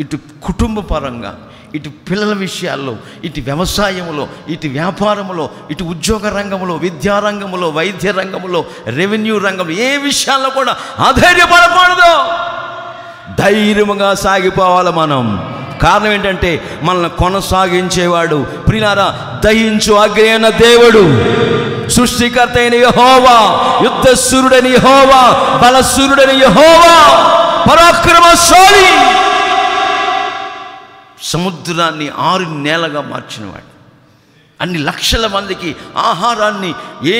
ఇటు కుటుంబ పరంగా, ఇటు పిల్లల విషయాల్లో, ఇటు వ్యవసాయంలో, ఇటు వ్యాపారంలో, ఇటు ఉద్యోగ రంగంలో, విద్యారంగంలో, వైద్య రంగంలో, రెవెన్యూ రంగంలో, ఏ విషయాల్లో కూడా అధైర్యపడకూడదు. ధైర్యముగా సాగిపోవాలి మనం. కారణం ఏంటంటే మనల్ని కొనసాగించేవాడు ప్రియులారా దయించు అగ్ని అయిన దేవుడు, సృష్టికర్త అయిన యెహోవా, యుద్ధశూరుడైన యెహోవా, బలశూరుడైన యెహోవా, పరాక్రమశాలి, సముద్రాన్ని 6 నేలగా మార్చినవాడు, అన్ని లక్షల మందికి ఆహారాన్ని ఏ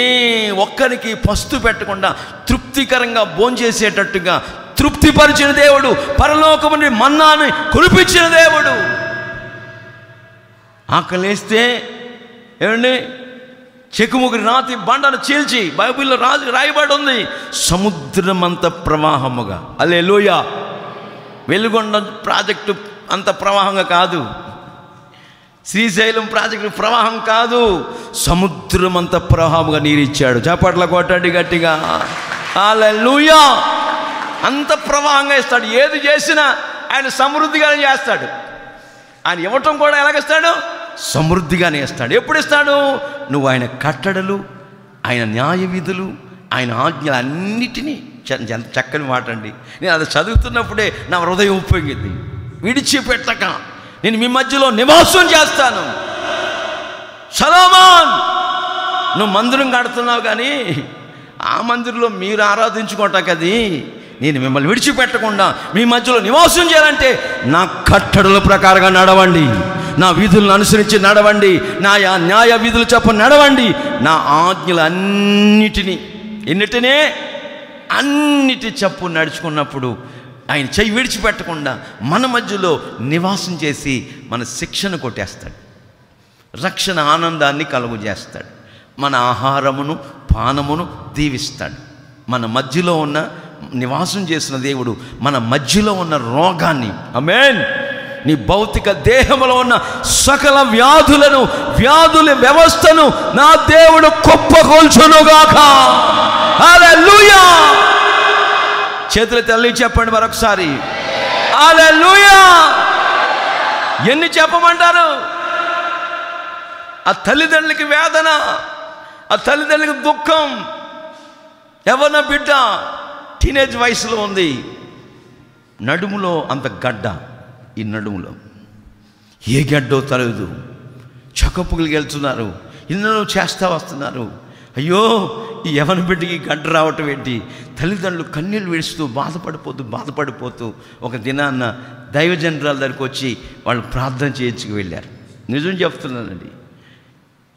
ఒక్కరికి పస్తు పెట్టకుండా తృప్తికరంగా భోంచేసేటట్టుగా తృప్తిపరిచిన దేవుడు, పరలోకము నుండి మన్నాను కురిపించిన దేవుడు. ఆకలేస్తే ఏమండి చెకుముకి రాతి బండను చీల్చి, బైబిల్లో రాయబడి ఉంది, సముద్రమంత ప్రవాహముగా. హల్లెలూయా. వెలుగొండ ప్రాజెక్టు అంత ప్రవాహంగా కాదు, శ్రీశైలం ప్రాజెక్టు ప్రవాహం కాదు, సముద్రం అంత ప్రవాహంగా నీరిచ్చాడు. చప్పట్ల కొట్టండి గట్టిగా. హల్లెలూయా. అంత ప్రవాహంగా ఇస్తాడు. ఏది చేసినా ఆయన సమృద్ధిగానే చేస్తాడు. ఆయన ఇవ్వటం కూడా ఎలాగిస్తాడు? సమృద్ధిగానే ఇస్తాడు. ఎప్పుడు ఇస్తాడు? నువ్వు ఆయన కట్టడలు, ఆయన న్యాయ విధులు, ఆయన ఆజ్ఞలు అన్నిటినీ, ఎంత చక్కని మాట అండి. నేను అది చదువుతున్నప్పుడే నా హృదయం ఉప్పొంగింది. విడిచిపెట్టక నేను మీ మధ్యలో నివాసం చేస్తాను. సలోమోన్, నువ్వు మందిరం కడుతున్నావు కానీ ఆ మందిరంలో మీరు ఆరాధించుకోవటాకది, నేను మిమ్మల్ని విడిచిపెట్టకుండా మీ మధ్యలో నివాసం చేయాలంటే నా కట్టడల ప్రకారంగా నడవండి, నా విధులను అనుసరించి నడవండి, నా న్యాయ విధులు చెప్ప నడవండి, నా ఆజ్ఞలు అన్నిటి చెప్పు నడుచుకున్నప్పుడు ఆయన చెయ్యి విడిచిపెట్టకుండా మన మధ్యలో నివాసం చేసి మన శిక్షను కొట్టేస్తాడు, రక్షణ ఆనందాన్ని కలుగు చేస్తాడు, మన ఆహారమును పానమును దీవిస్తాడు. మన మధ్యలో ఉన్న నివాసం చేసిన దేవుడు మన మధ్యలో ఉన్న రోగాన్ని, ఆమేన్, నీ భౌతిక దేహంలో ఉన్న సకల వ్యాధుల వ్యవస్థను నా దేవుడు కుప్పకూల్చునుగాక. హల్లెలూయా. చేతులు తల్లి చెప్పండి మరొకసారి. హల్లెలూయా! ఎన్ని చెప్పమంటారు? ఆ తల్లిదండ్రులకి వేదన, ఆ తల్లిదండ్రులకి దుఃఖం. ఎవరిన బిడ్డ టీనేజ్ వయసులో ఉంది, నడుములో అంత గడ్డ, ఈ నడుములో ఏ గడ్డో తెలియదు, చెకప్పుకి వెళ్తున్నారు, ఎన్నో చేస్తూ వస్తున్నారు. అయ్యో, ఈ యవన బిడ్డకి గడ్డ రావటం ఏంటి? తల్లిదండ్రులు కన్నీళ్ళు విడుస్తూ బాధపడిపోతూ ఒక దినాన్న దైవజనరాల దగ్గరికి వచ్చి వాళ్ళు ప్రార్థన చేయించుకు వెళ్ళారు. నిజం చెప్తున్నానండి,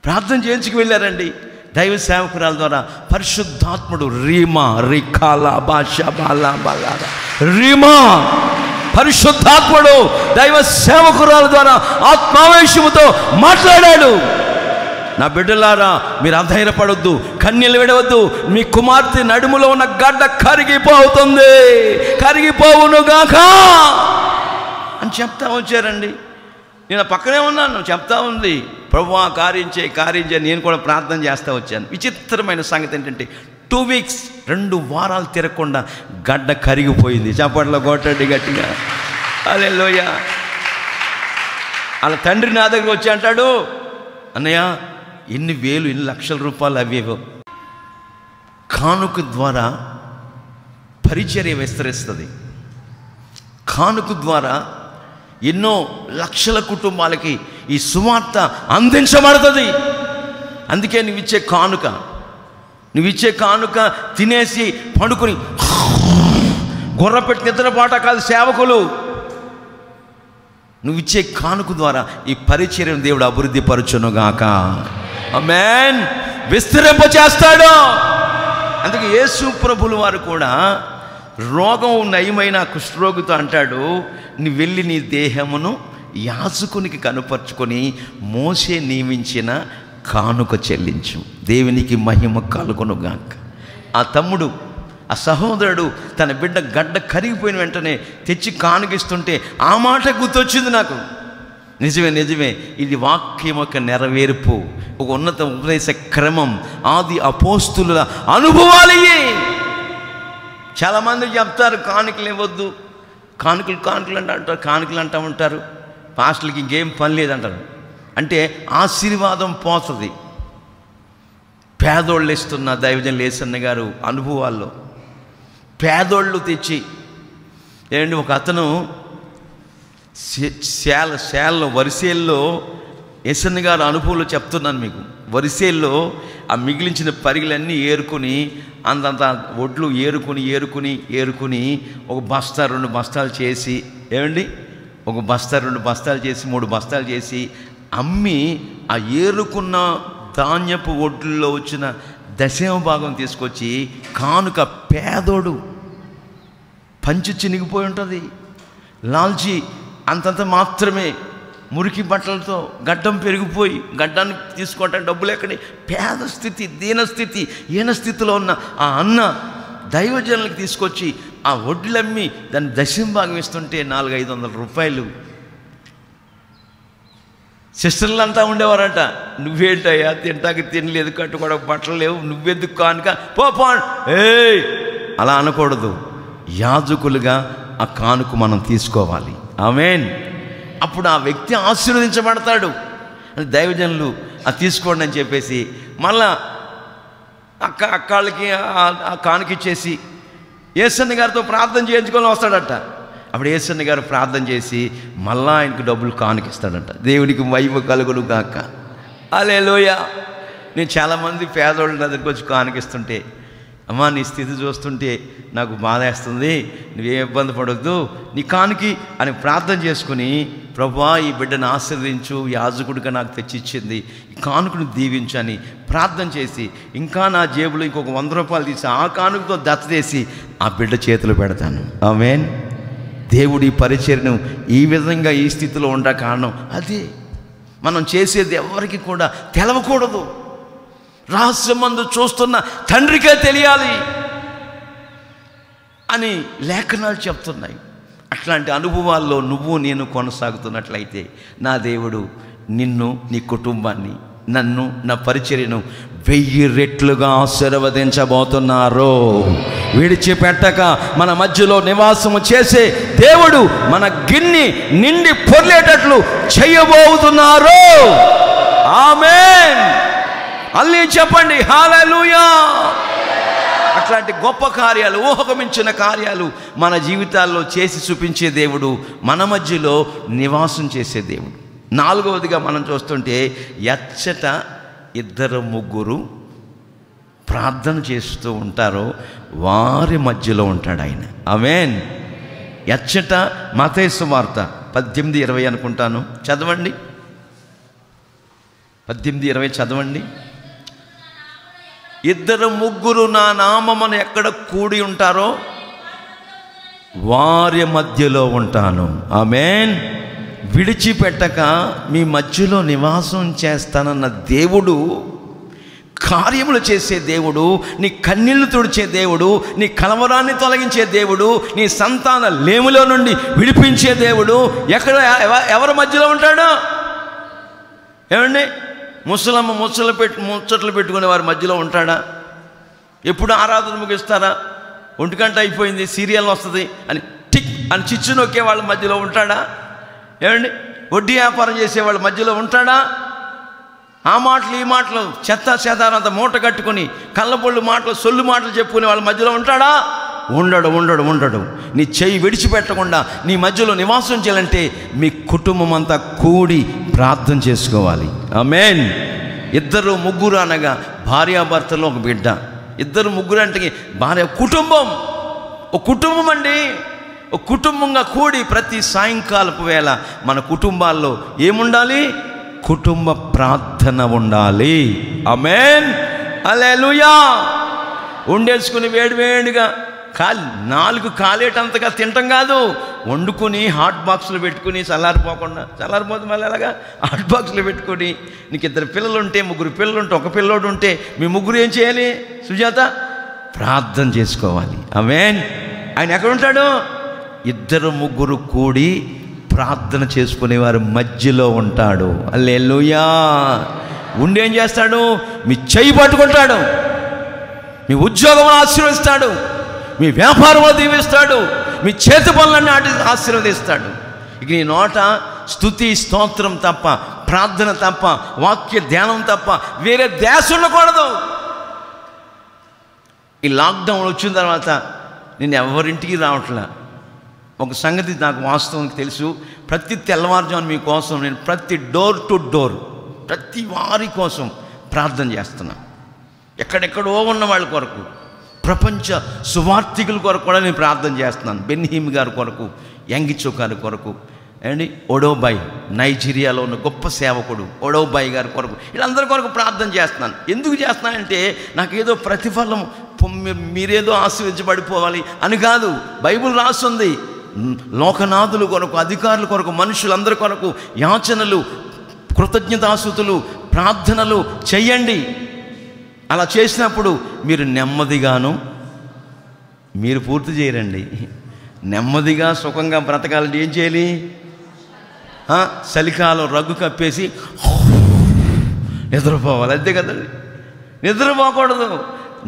ప్రార్థన చేయించుకు వెళ్ళారండి. దైవ సేవకురాల ద్వారా పరిశుద్ధాత్ముడు రీమా రికాలా భాషా బాలా బాలా రీమా పరిశుద్ధాత్ముడు దైవ సేవకురాల ద్వారా ఆత్మావేశముతో మాట్లాడాడు. నా బిడ్డలారా, మీరు అధైర్యపడొద్దు, కన్నీళ్ళు విడవద్దు. మీ కుమార్తె నడుములో ఉన్న గడ్డ కరిగిపోతుంది, కరిగిపోవునుగాక అని చెప్తా వచ్చారండి. నేను పక్కనే ఉన్నాను, చెప్తా ఉంది, ప్రభువా కార్యం చేయి. నేను కూడా ప్రార్థన చేస్తూ వచ్చాను. విచిత్రమైన సంగతి ఏంటంటే 2 వీక్స్ 2 వారాలు తిరగకుండా గడ్డ కరిగిపోయింది. చప్పట్లో కొట్టండి గట్టిగా. హల్లెలూయా! వాళ్ళ తండ్రి నా దగ్గర వచ్చి అంటాడు, అన్నయ్య, ఎన్ని లక్షల రూపాయలు అవేవో కానుక ద్వారా పరిచర్య విస్తరిస్తుంది. కానుక ద్వారా ఎన్నో లక్షల కుటుంబాలకి ఈ సువార్త అందించబడుతుంది. అందుకే నువ్విచ్చే కానుక తినేసి పండుకొని గుర్రపెట్టి నిద్రపాట కాదు సేవకులు. నువ్విచ్చే కానుక ద్వారా ఈ పరిచర్యను దేవుడు అభివృద్ధి పరచునుగాక. ఆమేన్. విస్తరింపచేస్తాడు. అందుకే యేసు ప్రభులు వారు కూడా రోగం నయమైన కుష్ఠరోగితో అంటాడు, నువ్వు వెళ్ళి నీ దేహమును యాజకునికి కనుపరుచుకొని మోసే నియమించిన కానుక చెల్లించు, దేవునికి మహిమ కలుగునుగాక. ఆ తమ్ముడు, ఆ సహోదరుడు తన బిడ్డ గడ్డ కరిగిపోయిన వెంటనే తెచ్చి కానుకిస్తుంటే ఆ మాట గుర్తొచ్చింది నాకు. నిజమే, ఇది వాక్యం యొక్క నెరవేర్పు, ఒక ఉన్నత ఉపదేశ క్రమం, ఆది అపోస్తుల అనుభవాలు. చాలామంది చెప్తారు కానుకలు ఇవ్వద్దు, కానుకలు అంటూ ఉంటారు. పాస్టర్లకి ఇంకేం పని లేదంటారు. అంటే ఆశీర్వాదం పోతుంది. పేదోళ్ళు ఇస్తున్న దైవజనులు యేసన్న గారు అనుభవాల్లో పేదోళ్ళు తెచ్చి ఏంటి, ఒక అతను శాలలో వరిసేల్లో యేసన్న గారు అనుభవంలో చెప్తున్నాను మీకు. వరిసేల్లో ఆ మిగిలించిన పరిగలన్నీ ఏరుకొని అంతంత ఒడ్లు ఏరుకుని ఒక బస్తా 2 బస్తాలు చేసి, ఒక బస్తా 2 బస్తాలు చేసి 3 బస్తాలు చేసి అమ్మి ఆ ఏరుకున్న ధాన్యపు ఒడ్లలో వచ్చిన 10వ భాగం తీసుకొచ్చి కానుక. పేదోడు పంచి చినిగిపోయి ఉంటుంది, లాల్చి అంతంత మాత్రమే, మురికి బట్టలతో గడ్డం పెరిగిపోయి గడ్డాన్ని తీసుకోవటానికి డబ్బులు ఎక్కడి, పేద స్థితి, దీనస్థితి, హీనస్థితిలో ఉన్న ఆ అన్న దైవజనులకు తీసుకొచ్చి ఆ వడ్లమ్మి దాన్ని 10వ భాగం ఇస్తుంటే 400-500 రూపాయలు. సిస్టర్లు అంతా ఉండేవారంట, నువ్వేంటయ్యా తింటాకి తినలేదు, కట్టుకోవడానికి బట్టలు లేవు, నువ్వెందుకు కానుక పో. అలా అనకూడదు. యాజకులుగా ఆ కానుక మనం తీసుకోవాలి. ఆమేన్. అప్పుడు ఆ వ్యక్తి ఆశీర్వదించబడతాడు. దైవజనులు అది తీసుకోండి అని చెప్పేసి మళ్ళా అక్కళ్ళకి ఆ కానుకిచ్చేసి యేసన్న గారితో ప్రార్థన చేయించుకొని వస్తాడట. అప్పుడు యేసన్న గారు ప్రార్థన చేసి మళ్ళా ఆయనకు డబ్బులు కానుకిస్తాడట. దేవునికి మహిమ కలుగును గాక. హల్లెలూయా. నేను చాలామంది పేదోళ్ళ దగ్గరికి వచ్చి కానుకిస్తుంటే, అమ్మా నీ స్థితి చూస్తుంటే నాకు బాధేస్తుంది, నువ్వే ఇబ్బంది పడొద్దు, నీ కానుకి అని ప్రార్థన చేసుకుని, ప్రభువా ఈ బిడ్డను ఆశీర్వదించు, యాజకుడిగా నాకు తెచ్చిచ్చింది, ఈ కానుకను దీవించు అని ప్రార్థన చేసి ఇంకా నా జేబులో ఇంకొక 100 రూపాయలు తీసి ఆ కానుకతో దత్తదేసి ఆ బిడ్డ చేతిలో పెడతాను. ఆమేన్. దేవుడి పరిచర్యను ఈ విధంగా ఈ స్థితిలో ఉండ కారణం అదే. మనం చేసేది ఎవరికి కూడా తెలవకూడదు. రహస్యమందు చూస్తున్న తండ్రికే తెలియాలి అని లేఖనాలు చెప్తున్నాయి. అట్లాంటి అనుభవాల్లో నువ్వు నేను కొనసాగుతున్నట్లయితే నా దేవుడు నిన్ను, నీ కుటుంబాన్ని, నన్ను, నా పరిచర్యను 1000 రెట్లుగా ఆశీర్వదించబోతున్నారు. విడిచిపెట్టక మన మధ్యలో నివాసము చేసే దేవుడు మన గిన్ని నిండి పొర్లేటట్లు చేయబోతున్నారు. ఆమేన్. అల్లీ చెప్పండి హల్లెలూయా. అట్లాంటి గొప్ప కార్యాలు, ఊహకు మించిన కార్యాలు మన జీవితాల్లో చేసి చూపించే దేవుడు, మన మధ్యలో నివాసం చేసే దేవుడు. 4వదిగా మనం చూస్తుంటే ఎచ్చట 2-3 ప్రార్థన చేస్తూ ఉంటారో వారి మధ్యలో ఉంటాడు ఆయన. ఆమేన్. ఎచ్చట మత్తయి సువార్త 18:20 అనుకుంటాను, చదవండి. 18:20 చదవండి. 2-3 నా నామమున ఎక్కడ కూడి ఉంటారో వారి మధ్యలో ఉంటాను. ఆమేన్. విడిచిపెట్టక మీ మధ్యలో నివాసం చేస్తానన్న దేవుడు, కార్యములు చేసే దేవుడు, నీ కన్నీళ్లు తుడిచే దేవుడు, నీ కలవరాన్ని తొలగించే దేవుడు, నీ సంతాన లేములో నుండి విడిపించే దేవుడు ఎవరి మధ్యలో ఉంటాడు? ఏమండి, ముసలమ్మ ముచ్చట్లు పెట్టుకునే వారి మధ్యలో ఉంటాడా? ఎప్పుడు ఆరాధన ముగిస్తారా? 1 గంట అయిపోయింది, సీరియల్ వస్తుంది అని టిక్ అని చిచ్చు నొక్కే వాళ్ళ మధ్యలో ఉంటాడా? ఏమండి, వడ్డీ వ్యాపారం చేసే వాళ్ళ మధ్యలో ఉంటాడా? ఆ మాటలు ఈ మాటలు చెత్త చెదారంత మూట కట్టుకుని కళ్ళబొళ్ళు మాటలు సొల్లు మాటలు చెప్పుకునే వాళ్ళ మధ్యలో ఉంటాడా? ఉండడు. నీ చెయ్యి విడిచిపెట్టకుండా నీ మధ్యలో నివాసం చేయాలంటే మీ కుటుంబం అంతా కూడి ప్రార్థన చేసుకోవాలి. ఆమేన్. 2-3 అనగా భార్యాభర్తలో ఒక బిడ్డ. 2-3 అంటే భార్య కుటుంబం, ఒక కుటుంబం అండి. ఒక కుటుంబంగా కూడి ప్రతి సాయంకాలపు వేళ మన కుటుంబాల్లో ఏముండాలి? కుటుంబ ప్రార్థన ఉండాలి. ఆమేన్. హల్లెలూయా. వండేసుకుని వేడివేడిగా 4 కాలేటంతగా తింటాం కాదు, వండుకొని హాట్ బాక్స్లో పెట్టుకుని చల్లారిపోతే మళ్ళీ అలాగా హాట్ బాక్స్లో పెట్టుకొని, నీకు 2 పిల్లలు ఉంటే 3 పిల్లలు ఉంటే 1 పిల్లోడు ఉంటే మీ 3 ఏం చేయాలి? సుజాత, ప్రార్థన చేసుకోవాలి. ఆమేన్. ఆయన ఎక్కడుంటాడు? 2-3 కూడి ప్రార్థన చేసుకునేవారు మధ్యలో ఉంటాడు. హల్లెలూయా. ఉండి ఏం చేస్తాడు? మీ చెయ్యి పట్టుకుంటాడు, మీ ఉద్యోగం ఆశీర్వదిస్తాడు, మీ వ్యాపారంలో దీవిస్తాడు, మీ చేతి పనులన్నీ ఆశీర్వదిస్తాడు. ఇక నీ నోట స్తుతి స్తోత్రం తప్ప, ప్రార్థన తప్ప, వాక్య ధ్యానం తప్ప వేరే ధ్యాస ఉండకూడదు. ఈ లాక్డౌన్ వచ్చిన తర్వాత నేను ఎవరింటికి రావట్లా. ఒక సంగతి నాకు వాస్తవానికి తెలుసు. ప్రతి తెల్లవారుజామున మీకోసం నేను ప్రతి డోర్ టు డోర్ ప్రతి వారి కోసం ప్రార్థన చేస్తున్నా. ఎక్కడెక్కడో ఉన్న వాళ్ళ కొరకు, ప్రపంచ సువార్థికుల కొరకు కూడా నేను ప్రార్థన చేస్తున్నాను. బెన్హీమ్ గారి కొరకు, యంగిచో గారి కొరకు, అండి ఒడోబాయ్, నైజీరియాలో ఉన్న గొప్ప సేవకుడు ఒడోబాయ్ గారి కొరకు, వీళ్ళందరి కొరకు ప్రార్థన చేస్తున్నాను. ఎందుకు చేస్తున్నానంటే నాకేదో ప్రతిఫలం, మీరేదో ఆశీర్వదించబడిపోవాలి అని కాదు. బైబిల్ రాస్తుంది, లోకనాథుల కొరకు, అధికారుల కొరకు, మనుషులందరి కొరకు యాచనలు, కృతజ్ఞతాస్తుతులు, ప్రార్థనలు చెయ్యండి. అలా చేసినప్పుడు మీరు నెమ్మదిగాను, మీరు పూర్తి చేయరండి, నెమ్మదిగా సుఖంగా బ్రతకాలంటే ఏం చేయాలి? చలికాలం రగ్గు కప్పేసి నిద్రపోవాలి, అంతే కదండి. నిద్రపోకూడదు.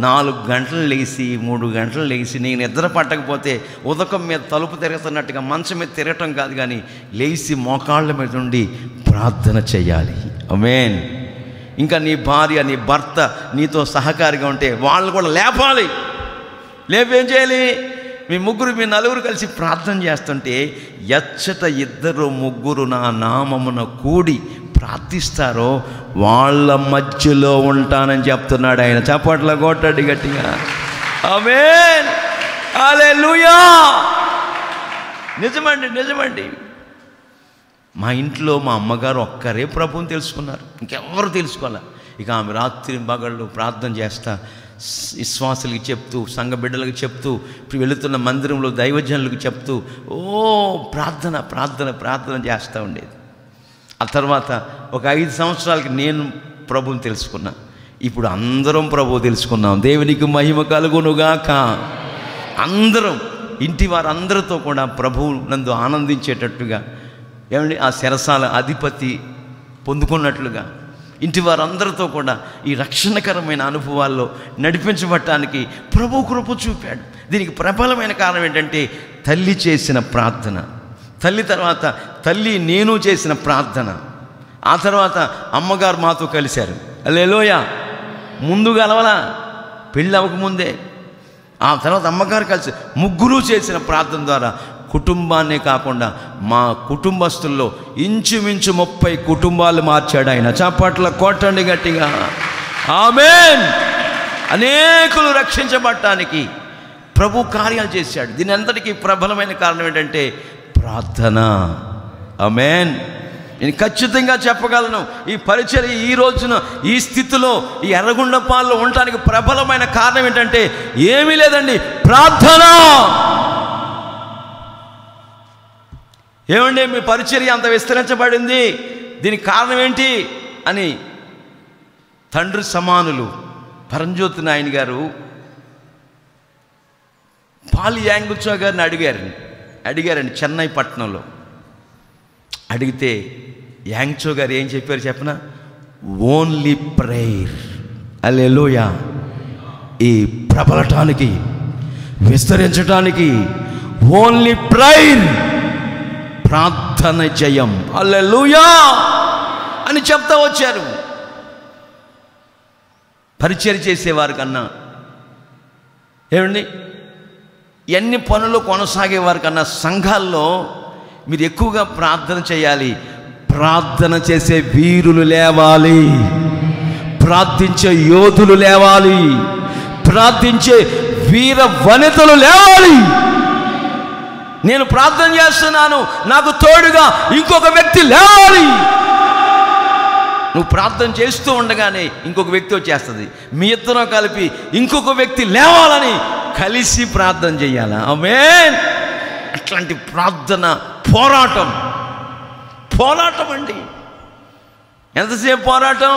4 గంటలు లేచి 3 గంటలు లేచి నీకు నిద్ర పట్టకపోతే ఉదకం మీద తలుపు తిరుగుతున్నట్టుగా మంచం మీద తిరగటం కాదు, కానీ లేచి మోకాళ్ళ మీద ఉండి ప్రార్థన చెయ్యాలి. ఆమేన్. ఇంకా నీ భార్య, నీ భర్త నీతో సహకారిగా ఉంటే వాళ్ళు కూడా లేపాలి. లేపేం చేయాలి? మీ 3 మీ 4 కలిసి ప్రార్థన చేస్తుంటే ఎచ్చట 2-3 నా నామమున కూడి ప్రార్థిస్తారో వాళ్ళ మధ్యలో ఉంటానని చెప్తున్నాడు ఆయన. చప్పట్ల కొట్టండి గట్టిగా. ఆమేన్. హల్లెలూయా. నిజమండి. మా ఇంట్లో మా అమ్మగారు ఒక్కరే ప్రభువుని తెలుసుకున్నారు, ఇంకెవరు తెలుసుకోవాలి. ఇక ఆమె రాత్రి పగళ్ళు ప్రార్థన చేస్తా, విశ్వాసులకి చెప్తూ, సంఘ బిడ్డలకు చెప్తూ, ఇప్పుడు వెళుతున్న మందిరంలో దైవజనులకు చెప్తూ ప్రార్థన చేస్తూ ఉండేది. ఆ తర్వాత ఒక 5 సంవత్సరాలకి నేను ప్రభువుని తెలుసుకున్నా. ఇప్పుడు అందరం ప్రభువు తెలుసుకున్నాం. దేవునికి మహిమ కలుగునుగాక. అందరం, ఇంటి వారందరితో కూడా ప్రభువు నందు ఆనందించేటట్టుగా, ఏమండి, ఆ శరసాల అధిపతి పొందుకున్నట్లుగా ఇంటి వారందరితో కూడా ఈ రక్షణకరమైన అనుభవాల్లో నడిపించబడటానికి ప్రభు కృప చూపాడు. దీనికి ప్రబలమైన కారణం ఏంటంటే తల్లి చేసిన ప్రార్థన, తల్లి తర్వాత తల్లి నేను చేసిన ప్రార్థన, ఆ తర్వాత అమ్మగారు మాతో కలిశారు. హల్లెలూయా. ముందు కలవలా, పెళ్ళి అవ్వకముందే. ఆ తర్వాత అమ్మగారు కలిసి ముగ్గురు చేసిన ప్రార్థన ద్వారా కుటుంబాన్నే కాకుండా మా కుటుంబస్తుల్లో ఇంచుమించు 30 కుటుంబాలు మార్చాడు ఆయన. చప్పట్ల కొట్టండి గట్టిగా. ఆమేన్. అనేకులు రక్షించబడటానికి ప్రభు కార్యాలు చేశాడు. దీని అంతటికీ ప్రబలమైన కారణం ఏంటంటే ప్రార్థన. ఆమేన్. నేను ఖచ్చితంగా చెప్పగలను, ఈ పరిచర్య ఈ రోజున ఈ స్థితిలో ఈ ఎర్రగొండపాలలో ఉండటానికి ప్రబలమైన కారణం ఏంటంటే ఏమీ లేదండి, ప్రార్థన. ఏమండి మీ పరిచర్య అంత విస్తరించబడింది, దీనికి కారణం ఏంటి అని తండ్రి సమానులు పరంజ్యోతి నాయన గారు పాల్ యాంగుచో గారిని అడిగారండి చెన్నై పట్టణంలో. అడిగితే యాంగ్చో గారు ఏం చెప్పారు చెప్పనా? Only prayer. హల్లెలూయా. ఈ ప్రబలటానికి విస్తరించడానికి ఓన్లీ ప్రేయర్, ప్రార్థన జయం. హల్లెలూయా అని చెప్తా వచ్చారు. పరిచర్య చేసేవారు కన్నా, ఏమండి ఎన్ని పనులు కొనసాగేవారు కన్నా సంఘాల్లో మీరు ఎక్కువగా ప్రార్థన చేయాలి. ప్రార్థన చేసే వీరులు లేవాలి, ప్రార్థించే యోధులు లేవాలి, ప్రార్థించే వీర వనితలు లేవాలి. నేను ప్రార్థన చేస్తున్నాను, నాకు తోడుగా ఇంకొక వ్యక్తి లేవాలి. నువ్వు ప్రార్థన చేస్తూ ఉండగానే ఇంకొక వ్యక్తి వచ్చేస్తుంది. మీ ఇద్దరం కలిపి ఇంకొక వ్యక్తి లేవాలని కలిసి ప్రార్థన చేయాలా? ఆమేన్. అట్లాంటి ప్రార్థన పోరాటం అండి. ఎంతసేపు పోరాటం?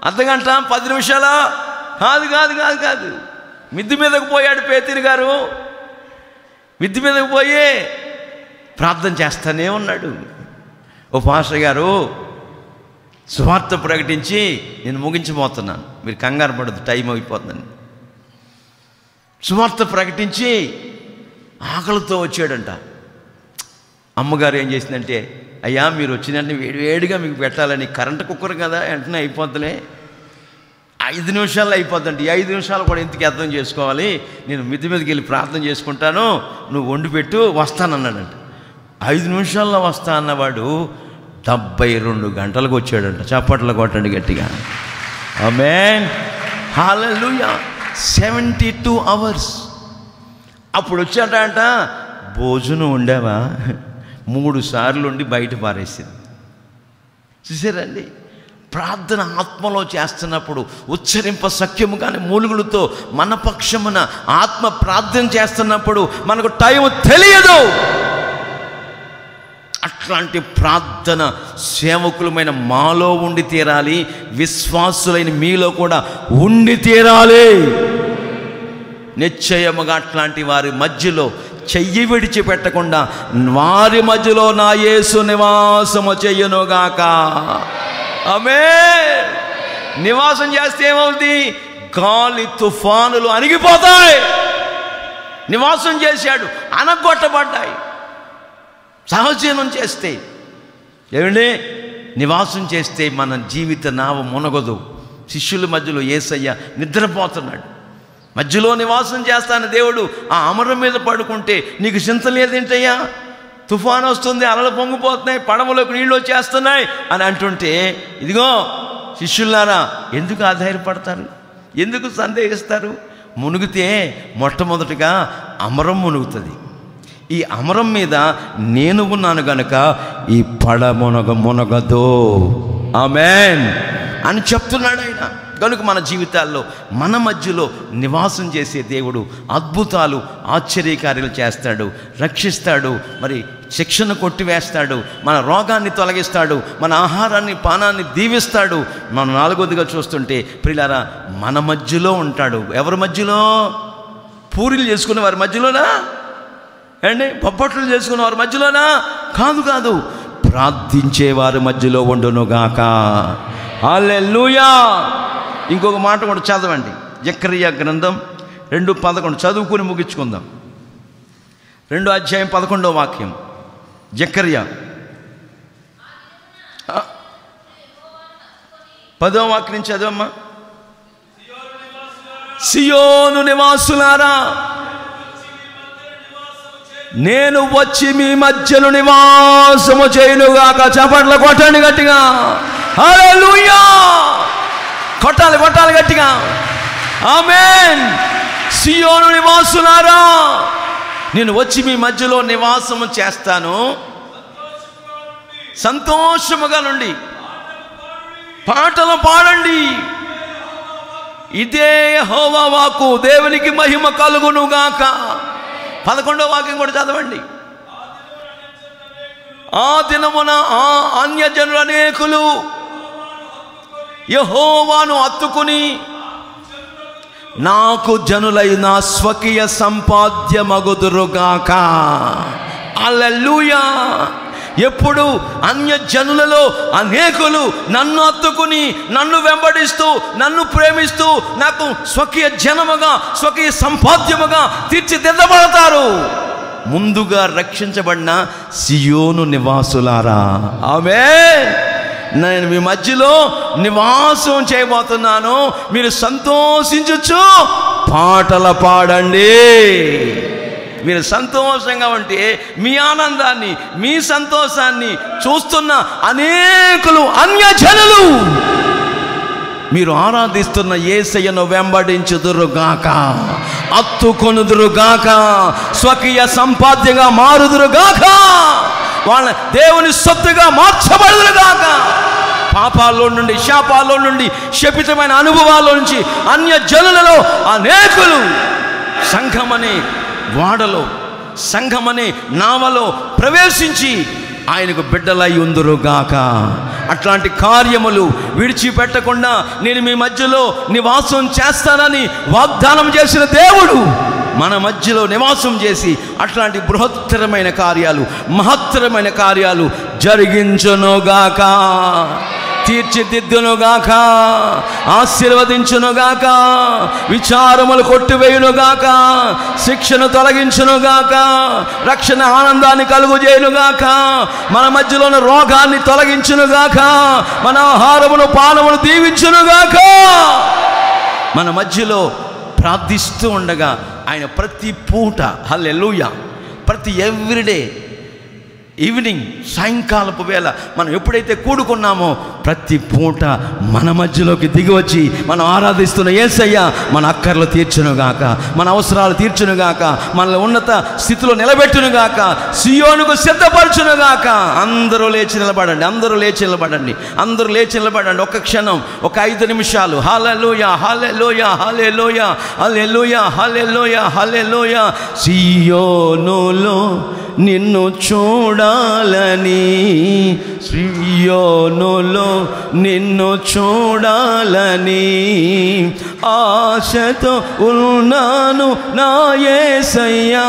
అర్ధగంట, 10 నిమిషాలా? కాదు. మిద్ది మీదకు పోయాడు పేతురు గారు. మిద్ది మీదకు పోయి ప్రార్థన చేస్తానే ఉన్నాడు. ఓ పాస్టర్ గారు సువార్త ప్రకటించి నేను ముగించబోతున్నాను, మీరు కంగారు పడదు, టైం అయిపోతుందని. సువార్త ప్రకటించి ఆకలితో వచ్చాడంట. అమ్మగారు ఏం చేసిందంటే, అయ్యా మీరు వచ్చినట్టు వేడిగా మీకు పెట్టాలని, కరెంటు కుక్కర్ కదా వెంటనే అయిపోద్దులే, 5 నిమిషాల్లో అయిపోద్దండి. 5 నిమిషాలు కూడా ఎందుకు అర్థం చేసుకోవాలి, నేను మిద్ది మీదకి వెళ్ళి ప్రార్థన చేసుకుంటాను, నువ్వు వండి పెట్టు వస్తానన్నాడంట. 5 నిమిషాల్లో వస్తా అన్నవాడు 72 గంటలకు వచ్చాడంట. చప్పట్లు కొట్టండి గట్టిగా. ఆమేన్. హల్లెలూయా. 72 hours. అప్పుడు వచ్చాడంట, భోజనం ఉండేవా? 3 సార్లు ఉండి బయట పారేసింది. చూసారండి, ప్రార్థన ఆత్మలో చేస్తున్నప్పుడు ఉచ్చరింప సఖ్యము కానీ మూలుగులతో మన పక్షమున ఆత్మ ప్రార్థన చేస్తున్నప్పుడు మనకు టైం తెలియదు. అట్లాంటి ప్రార్థన సేవకులమైన మాలో ఉండి తీరాలి, విశ్వాసులైన మీలో కూడా ఉండి తీరాలి. నిశ్చయముగా అట్లాంటి వారి మధ్యలో చెయ్యి విడిచిపెట్టకుండా వారి మధ్యలో నా యేసు నివాసము చెయ్యునుగాక. ఆమేన్. నివాసం చేస్తే ఏమవుతుంది? గాలి తుఫానులు అణిగిపోతాయి. నివాసం చేశాడు, అనగొట్టబడ్డాయి. సహజీవనం చేస్తే ఏమండి, నివాసం చేస్తే మన జీవిత నావ మునగదు. శిష్యుల మధ్యలో యేసయ్య నిద్రపోతున్నాడు. మధ్యలో నివాసం చేస్తాను దేవుడు ఆ అమరం మీద పడుకుంటే నీకు చింత లేదేంటయ్యా, తుఫాను వస్తుంది, అలలు పొంగిపోతున్నాయి, పడవలోకి నీళ్ళు వచ్చేస్తున్నాయి అని అంటుంటే, ఇదిగో శిష్యులారా ఎందుకు ఆధారపడతారు, ఎందుకు సందేహిస్తారు? మునిగితే మొట్టమొదటిగా అమరం మునుగుతుంది. ఈ అమరం మీద నేను ఉన్నాను గనుక ఈ పడ మునగదు. ఆమేన్ అని చెప్తున్నాడు ఆయన. కనుక మన జీవితాల్లో మన మధ్యలో నివాసం చేసే దేవుడు అద్భుతాలు ఆశ్చర్యకార్యాలు చేస్తాడు, రక్షిస్తాడు, మరి శిక్షను కొట్టివేస్తాడు, మన రోగాన్ని తొలగిస్తాడు, మన ఆహారాన్ని పానాన్ని దీవిస్తాడు. మనం 4వదిగా చూస్తుంటే ప్రియులారా మన మధ్యలో ఉంటాడు. ఎవరి మధ్యలో? పూరీలు చేసుకునే వారి మధ్యలోనా అండి? బొబ్బట్లు చేసుకునే వారి మధ్యలోనా? కాదు, ప్రార్థించే వారి మధ్యలో ఉండునుగాక. హల్లెలూయా. ఇంకొక మాట కూడా చదవండి, జకర్యా గ్రంథం 2:11 చదువుకుని ముగించుకుందాం. 2వ అధ్యాయం 11వ వాక్యం. జకర్యా 10వ వాక్యం నుంచి చదవమ్మా. సియోను నివాసులారా, నేను వచ్చి మీ మధ్యలో నివాసము చేయునుగాక. చప్పట్లు కొట్టండి గట్టిగా. హల్లెలూయా. కొట్టాలి కొట్టాలి గట్టిగా. ఆమేన్. సియోను నివాసులారా, నేను వచ్చి మీ మధ్యలో నివాసము చేస్తాను. సంతోషముగా నుండి పాటలు పాడండి. ఇదే యెహోవా వాక్కు, దేవునికి మహిమ కలుగునుగాక. 11వ వాక్యం కూడా చదవండి. ఆ దినమున ఆ అన్యజనులు అనేకులు యెహోవాను హత్తుకుని నాకు జనులైన స్వకీయ సంపాద్యమగుదురుగాక. హల్లెలూయా. ఎప్పుడు అన్యజనులలో అనేకులు నన్ను హత్తుకుని, నన్ను వెంబడిస్తూ, నన్ను ప్రేమిస్తూ నాకు స్వకీయ జనముగా, స్వకీయ సంపాద్యముగా తీర్చిదిద్దబడతారు. ముందుగా రక్షించబడిన సియోను నివాసులారా, ఆమేన్. నేను మీ మధ్యలో నివాసం చేయబోతున్నాను. మీరు సంతోషించచ్చు, పాటలు పాడండి. మీరు సంతోషంగా ఉంటే మీ ఆనందాన్ని, మీ సంతోషాన్ని చూస్తున్న అనేకులు అన్యజనులు మీరు ఆరాధిస్తున్న యేసయ్యను వెంబడించుదురుగాక, హత్తుకొనుదురుగాక, స్వకీయ సంపాద్యంగా మారుదురుగాక, వాళ్ళ దేవుని సొత్తుగా మార్చబడుదురుగాక. పాపాల్లో నుండి, శాపాల్లో నుండి, శపితమైన అనుభవాల్లో నుంచి అన్యజనులలో అనేకులు సంఘమనే వాడలో, సంఘమనే నావలో ప్రవేశించి ఆయనకు బిడ్డలై ఉందురుగాక. అట్లాంటి కార్యములు విడిచిపెట్టకుండా నేను మీ మధ్యలో నివాసం చేస్తానని వాగ్దానం చేసిన దేవుడు మన మధ్యలో నివాసం చేసి అట్లాంటి బృహత్తరమైన కార్యాలు, మహత్తరమైన కార్యాలు జరిగించునుగాక, తీర్చిదిద్దునుగాక, ఆశీర్వదించునుగాక, విచారములు కొట్టివేయునుగాక, శిక్షను తొలగించునుగాక, రక్షణ ఆనందాన్ని కలుగుజేయునుగాక, మన మధ్యలోని రోగాన్ని తొలగించునుగాక, మన ఆహారమును పానమును దీవించునుగాక. మన మధ్యలో ప్రార్థిస్తూ ఉండగా ఆయన ప్రతి పూట, హల్లెలూయా, ప్రతి ఎవ్రీడే ఈవినింగ్, సాయంకాలపు వేళ మనం ఎప్పుడైతే కూడుకున్నామో ప్రతి పూట మన మధ్యలోకి దిగి వచ్చి మనం ఆరాధిస్తున్న యేసయ్య మన అక్కర్లు తీర్చునుగాక, మన అవసరాలు తీర్చునుగాక, మనల్ని ఉన్నత స్థితిలో నిలబెట్టునుగాక, సియోనుకు సిద్ధపరచునుగాక. అందరూ లేచి నిలబడండి, అందరూ లేచి నిలబడండి, అందరూ లేచి నిలబడండి. ఒక్క క్షణం, ఒక 5 నిమిషాలు. హల్లెలూయా, హల్లెలూయా, హల్లెలూయా, హల్లెలూయా, హల్లెలూయా, హల్లెలూయా. సియోనులో నిన్ను చూడాలని, సియోనులో నిన్ను చూడాలని ఆశతో ఉన్నాను నా యేసయ్యా,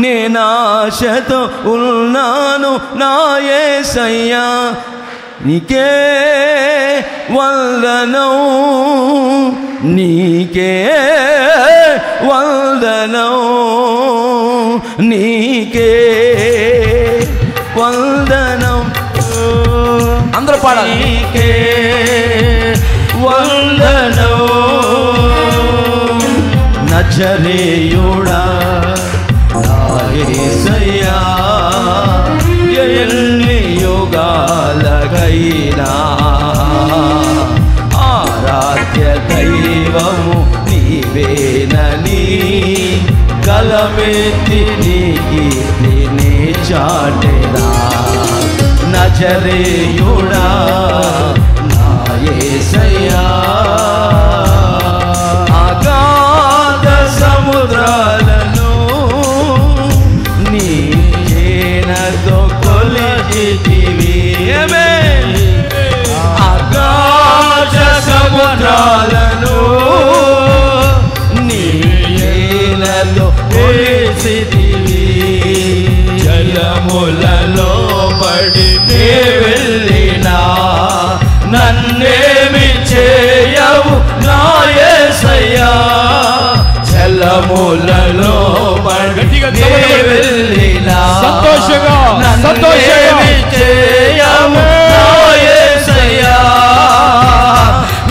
నేను ఆశతో ఉన్నాను నా యేసయ్యా. నీకే వందనం, నీకే వందనం, నీకే వందనం. అందరూ పాడాలి. నీకే వందనం నజరేయుడా నా యేసయ్యా, ఎన్ని యుగాలకైనా ఆరాధ్య దైవము నీవేనని గలమెత్తి నీ కీర్తిని చాటెదా. నజరేయుడా నా యేసయ్యా, అగాధ సముద్రాలను నీ చేనతో కొలిచితివి. అగాధ సముద్రాలను నీ చేనతో కొలిచితివి. జలములలో పడితే వెళ్ళినా నన్నే శ్రమలలో సంతోషంగా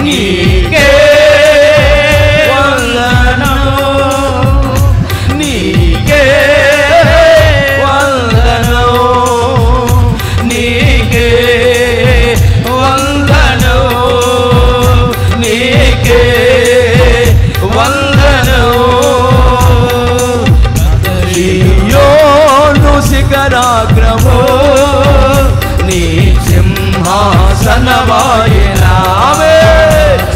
నీకే వందనం, నీకే వందనం, నీకే వందనం, నీకే వందనం. సియోను శిఖరాగ్రమో నీ సింహాసనమాయనామే,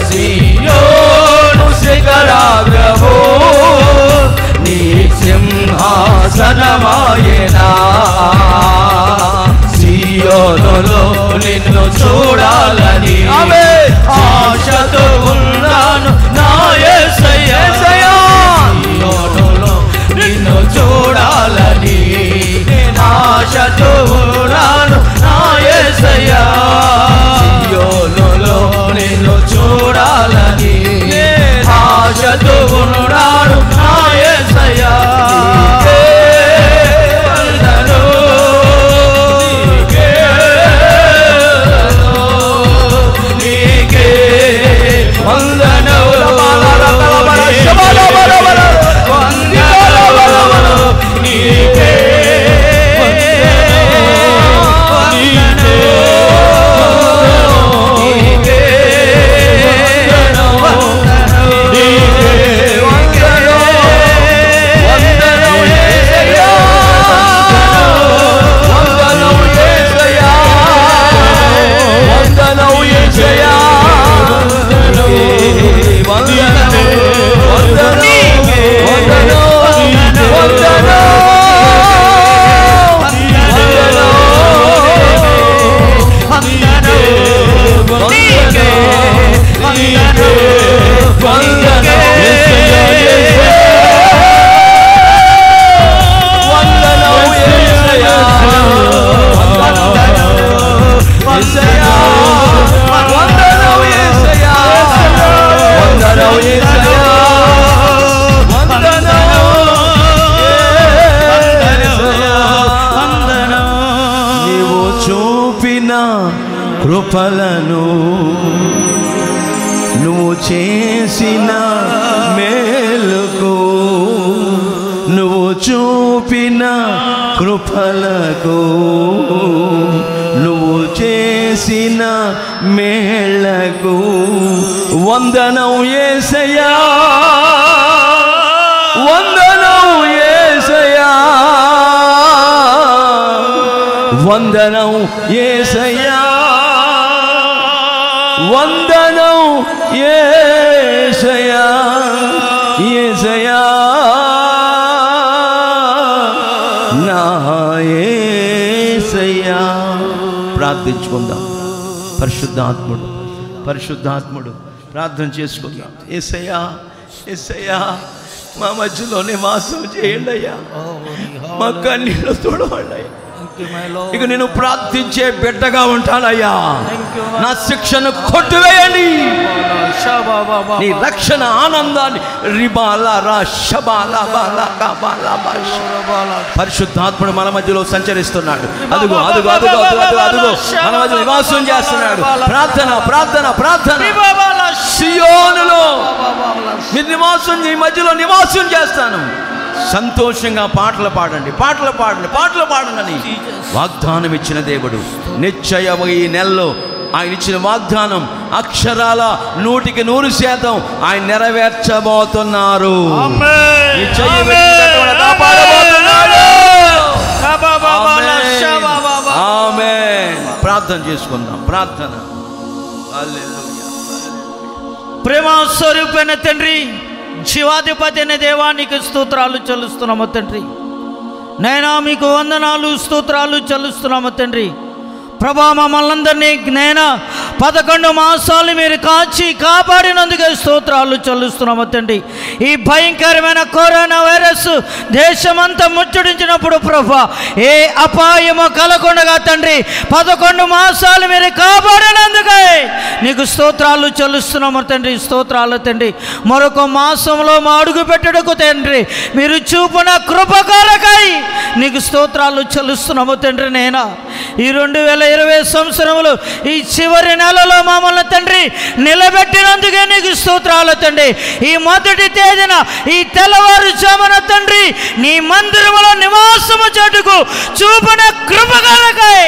సియోను శిఖరాగ్రమో నీ సింహాసనమాయనా. సియోనులో నిన్ను చూడాలని ఆశతో ఉన్నాను నా యేసయ్యా, సియోనులో నిన్ను చూడాలని ఆశతో ఉన్నాను నా యేసయ్యా, సియోనులో నిన్ను చూడాలని ఆశతో ఉన్నాను నా యేసయ్యా. కృపలను నువ్వు చేసిన మేలుకు, నువ్వు చూపిన కృపలకు, నువ్వు చేసిన మేళ్లకు వందనం యేసయ్యా, వందనం యేసయ్యా, వందనం యేసయ్యా, వందనం యేసయ్యా, యేసయ్యా నా యేసయ్యా. ప్రార్థించుకుందాం. పరిశుద్ధాత్ముడు, పరిశుద్ధాత్ముడు ప్రార్థన చేసుకుందాం. యేసయ్యా, యేసయ్యా మా మధ్యలో నివాసం చేయండి అయ్యా, మా కన్నీళ్ళు తోడవండి అయ్యా. ఇక నేను ప్రార్థించే బిడ్డగా ఉంటానయ్యా. నా శిక్షను కొట్టివేయండి, నీ రక్షణ ఆనందాన్ని పరిశుద్ధాత్ముడు మన మధ్యలో సంచరిస్తున్నాడు. అదుగో అదుగో అదుగో అదుగో అదుగో మన మధ్య నివాసం చేస్తున్నాడు. ప్రార్థన ప్రార్థన ప్రార్థన. సియోనులో మీరు నివాసం, ఈ మధ్యలో నివాసం చేస్తాను. సంతోషంగా పాటలు పాడండి, పాటలు పాడండి, పాటలు పాడండి అని వాగ్దానం ఇచ్చిన దేవుడు నిశ్చయం ఈ నెలలో ఆయన ఇచ్చిన వాగ్దానం అక్షరాల 100% ఆయన నెరవేర్చబోతున్నారు. ప్రార్థన చేసుకుందాం. ప్రార్థన. ప్రేమ స్వరూపైన తండ్రి, శివాధిపతి అనే దేవానికి స్తోత్రాలు చెల్లిస్తున్నాము తండ్రి. నైనా మీకు వందనాలు స్తోత్రాలు చెల్లిస్తున్నాము తండ్రి. ప్రభా మమ్మల్ని అందరినీ నైనా 11 మాసాలు మీరు కాచి కాపాడినందుకే స్తోత్రాలు చెల్లిస్తున్నాము తండ్రి. ఈ భయంకరమైన కరోనా వైరస్ దేశమంతా ముట్టడించినప్పుడు ప్రభా ఏ అపాయము కలగకుండా తండ్రి 11 మాసాలు మీరు కాపాడినందుకే నీకు స్తోత్రాలు చెల్లిస్తున్నాము తండ్రి. స్తోత్రాలు తండ్రి. మరొక మాసంలో మా అడుగు పెట్టడకు తండ్రి మీరు చూపున కృపకారకై నీకు స్తోత్రాలు చెల్లిస్తున్నాము తండ్రి. నేనా ఈ 2020 సంవత్సరములు ఈ చివరి నెలలో మమ్మల్ని తండ్రి నిలబెట్టినందుకే నీకు స్తోత్రాలు తండ్రి. ఈ మొదటి తేదీన ఈ తెల్లవారుజామున తండ్రి నీ మందిరములో నివాసము చెట్టుకు చూపిన కృపకారకై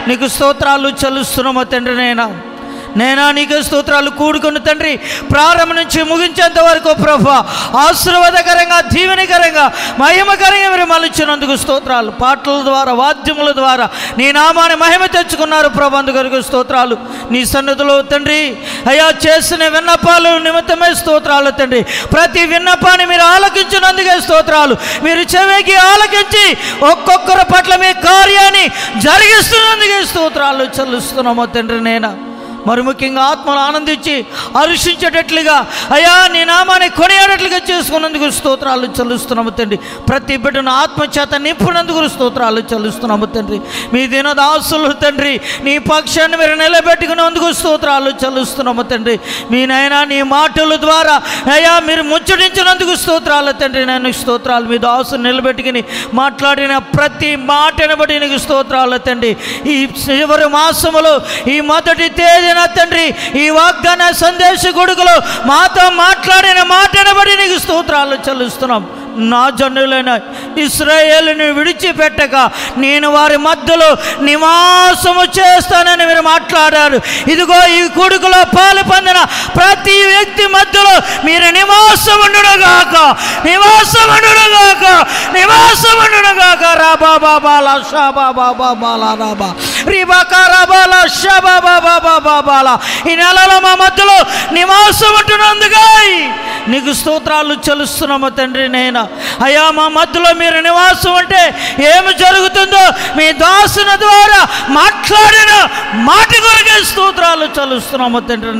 నీకు స్తోత్రాలు చెల్లిస్తున్నాము తండ్రి. నేనా నీకు స్తోత్రాలు కూడుకుని తండ్రి ప్రారంభం నుంచి ముగించేంత వరకు ప్రభా ఆశీర్వాదకరంగా దీవెనకరంగా మహిమకరంగా మీరు మలిచినందుకు స్తోత్రాలు. పాటల ద్వారా వాద్యముల ద్వారా నీ నామాన్ని మహిమ తెచ్చుకున్నారు ప్రభు, అందుకొరకు స్తోత్రాలు. నీ సన్నిధిలో తండ్రి అయ్యా చేసిన విన్నపాలు నిమిత్తమే స్తోత్రాలు తండ్రి. ప్రతి విన్నపాన్ని మీరు ఆలకించినందుకే స్తోత్రాలు. మీరు చెవికి ఆలకించి ఒక్కొక్కరి పట్ల మీ కార్యాన్ని జరిగిస్తున్నందుకే స్తోత్రాలు చెల్లిస్తున్నాము తండ్రి. మరి ముఖ్యంగా ఆత్మను ఆనందించి హర్షించేటట్లుగా అయ్యా నీ నామాన్ని కొనియాడట్లుగా చేసుకున్నందుకు స్తోత్రాలు చెల్లిస్తున్నాము తండ్రి. ప్రతి బిడ్డను ఆత్మచేత నింపునందుకు స్తోత్రాలు చెల్లిస్తున్నాము తండ్రి. మీ దినదాసులు తండ్రి నీ పక్షాన్ని మీరు నిలబెట్టుకున్నందుకు స్తోత్రాలు చెల్లిస్తున్నాము తండ్రి. మీ నాయన నీ మాటల ద్వారా అయ్యా మీరు ముచ్చటించినందుకు స్తోత్రాలు తండ్రి. నేను స్తోత్రాలు. మీ దాసుని నిలబెట్టుకుని మాట్లాడిన ప్రతి మాటను బట్టి నీకు స్తోత్రాలు తండ్రి. ఈ చివరి మాసములో ఈ మొదటి తేదీ తండ్రి ఈ వాగ్దాన సందేశ కొడుకులో మాతో మాట్లాడిన మాటను బట్టి నీకు స్తోత్రాలు చెల్లిస్తున్నాం. నా జనులైన ఇశ్రాయేలుని విడిచిపెట్టక నేను వారి మధ్యలో నివాసము చేస్తానని మీరు మాట్లాడారు. ఇదిగో ఈ కొడుకులో పాలు పొందిన ప్రతి వ్యక్తి మధ్యలో మీరు నివాసముండుగాక నివాసముండుగాక నివాసముండుగాక. రాబా బాబాలా షాబా బాబా బాలా రాబా రిబాకా రాబాలా షాబా బాబా బాబా బాలా ఈ నెలలో మా మధ్యలో నివాసం ఉంటున్నందుగా నీకు స్తోత్రాలు చెల్లిస్తున్నాము తండ్రి. అయ్యా మా మధ్యలో మీరు నివాసం ఉంటే ఏమి జరుగుతుందో మీ దాసుని ద్వారా మాట్లాడిన మాట కొరకే స్తోత్రాలు చెల్లిస్తున్నాము తండ్రి.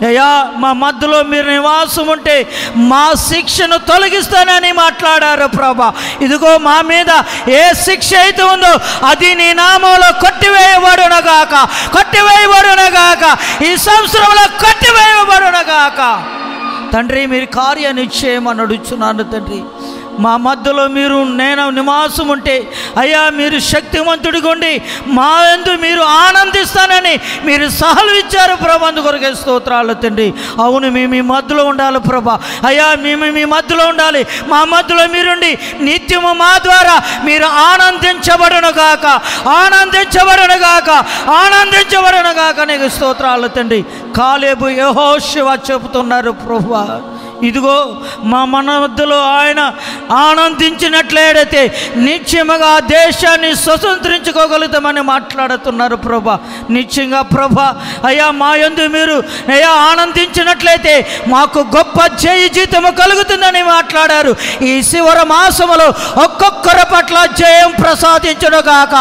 అయ్యా మా మధ్యలో మీరు నివాసం ఉంటే మా శిక్షను తొలగిస్తానని మాట్లాడారు ప్రభా. ఇదిగో మా మీద ఏ శిక్ష అయితే ఉందో అది నీ నామంలో కొట్టివేయబడునగాక కొట్టివేయబడునగాక ఈ సంవత్సరంలో కొట్టివేయబడునగాక తండ్రి. మీరు కార్యాన్ని చేయమని అడుగుచున్నాను తండ్రి. మా మధ్యలో మీరు నేను నివాసం ఉంటే అయ్యా మీరు శక్తివంతుడిగా ఉండి మా యందు మీరు ఆనందిస్తానని మీరు సహలు ఇచ్చారు ప్రభా, అందుకొరకే స్తోత్రాలు తండ్రి. అవును మేము మీ మధ్యలో ఉండాలి ప్రభా. అయ్యా మేము మీ మధ్యలో ఉండాలి. మా మధ్యలో మీరుండి నిత్యము మా ద్వారా మీరు ఆనందించబడునుగాక ఆనందించబడునుగాక ఆనందించబడునుగాక నీకు స్తోత్రాలు తండ్రి. కాలేబు యెహోషువ చెబుతున్నారు ప్రభువా, ఇదిగో మా మన మధ్యలో ఆయన ఆనందించినట్లయితే నిశ్చయముగా దేశాన్ని స్వతంత్రించుకోగలుగుతామని మాట్లాడుతున్నారు ప్రభా. నిశ్చయంగా ప్రభా అయ్యా మా యందు మీరు అయ్యా ఆనందించినట్లయితే మాకు గొప్ప జయ జీతము కలుగుతుందని మాట్లాడారు. ఈ శివర మాసములో ఒక్కొక్కరి పట్ల జయం ప్రసాదించునుగాక,